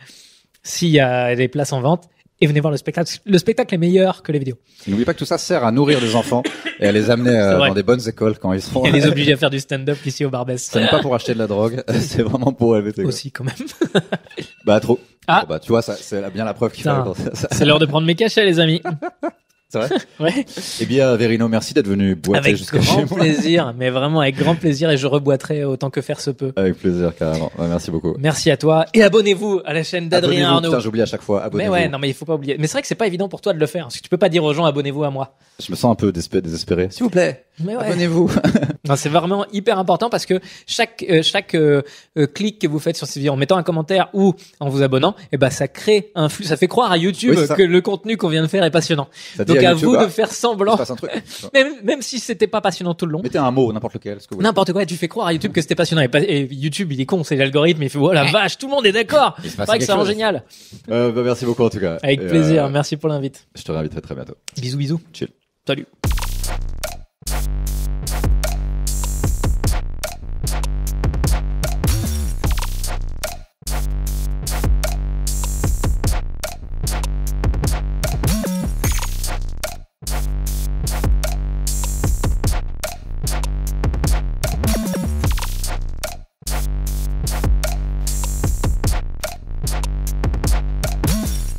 s'il y a des places en vente. Et venez voir le spectacle. Le spectacle est meilleur que les vidéos. N'oubliez pas que tout ça sert à nourrir des enfants et à les amener dans des bonnes écoles quand ils seront. Et les obliger à faire du stand-up ici au Barbès. Ça n'est pas pour acheter de la drogue, c'est vraiment pour élever tes gosses. Aussi, quand même. Trop. Tu vois, ça, c'est bien la preuve qu'il fallait penser à ça. C'est l'heure de prendre mes cachets, les amis. C'est vrai? Ouais. Eh bien, Verino, merci d'être venu boiter jusqu'à chez moi. Avec grand plaisir, mais vraiment avec grand plaisir, et je reboiterai autant que faire se peut. Avec plaisir, carrément. Ouais, merci beaucoup. Merci à toi, et abonnez-vous à la chaîne d'Adrien Arnaud. Putain, j'oublie à chaque fois, abonnez-vous. Mais ouais, non, mais il faut pas oublier. Mais c'est vrai que c'est pas évident pour toi de le faire, parce que tu peux pas dire aux gens abonnez-vous à moi. Je me sens un peu désespéré. S'il vous plaît, mais ouais. Abonnez-vous. Non, c'est vraiment hyper important parce que chaque clic que vous faites sur cette vidéo en mettant un commentaire ou en vous abonnant, eh ben ça crée un flux, ça fait croire à YouTube que le contenu qu'on vient de faire est passionnant. Donc à YouTube, vous de faire semblant. Un truc. même si c'était pas passionnant tout le long. Mettez un mot, n'importe lequel. N'importe quoi, tu fais croire à YouTube que c'était passionnant. Et YouTube, il est con, c'est l'algorithme, il fait oh la vache, tout le monde est d'accord. C'est vrai que ça rend génial. Merci beaucoup en tout cas. Avec plaisir, merci pour l'invite. Je te réinviterai très bientôt. Bisous. Chill. Salut.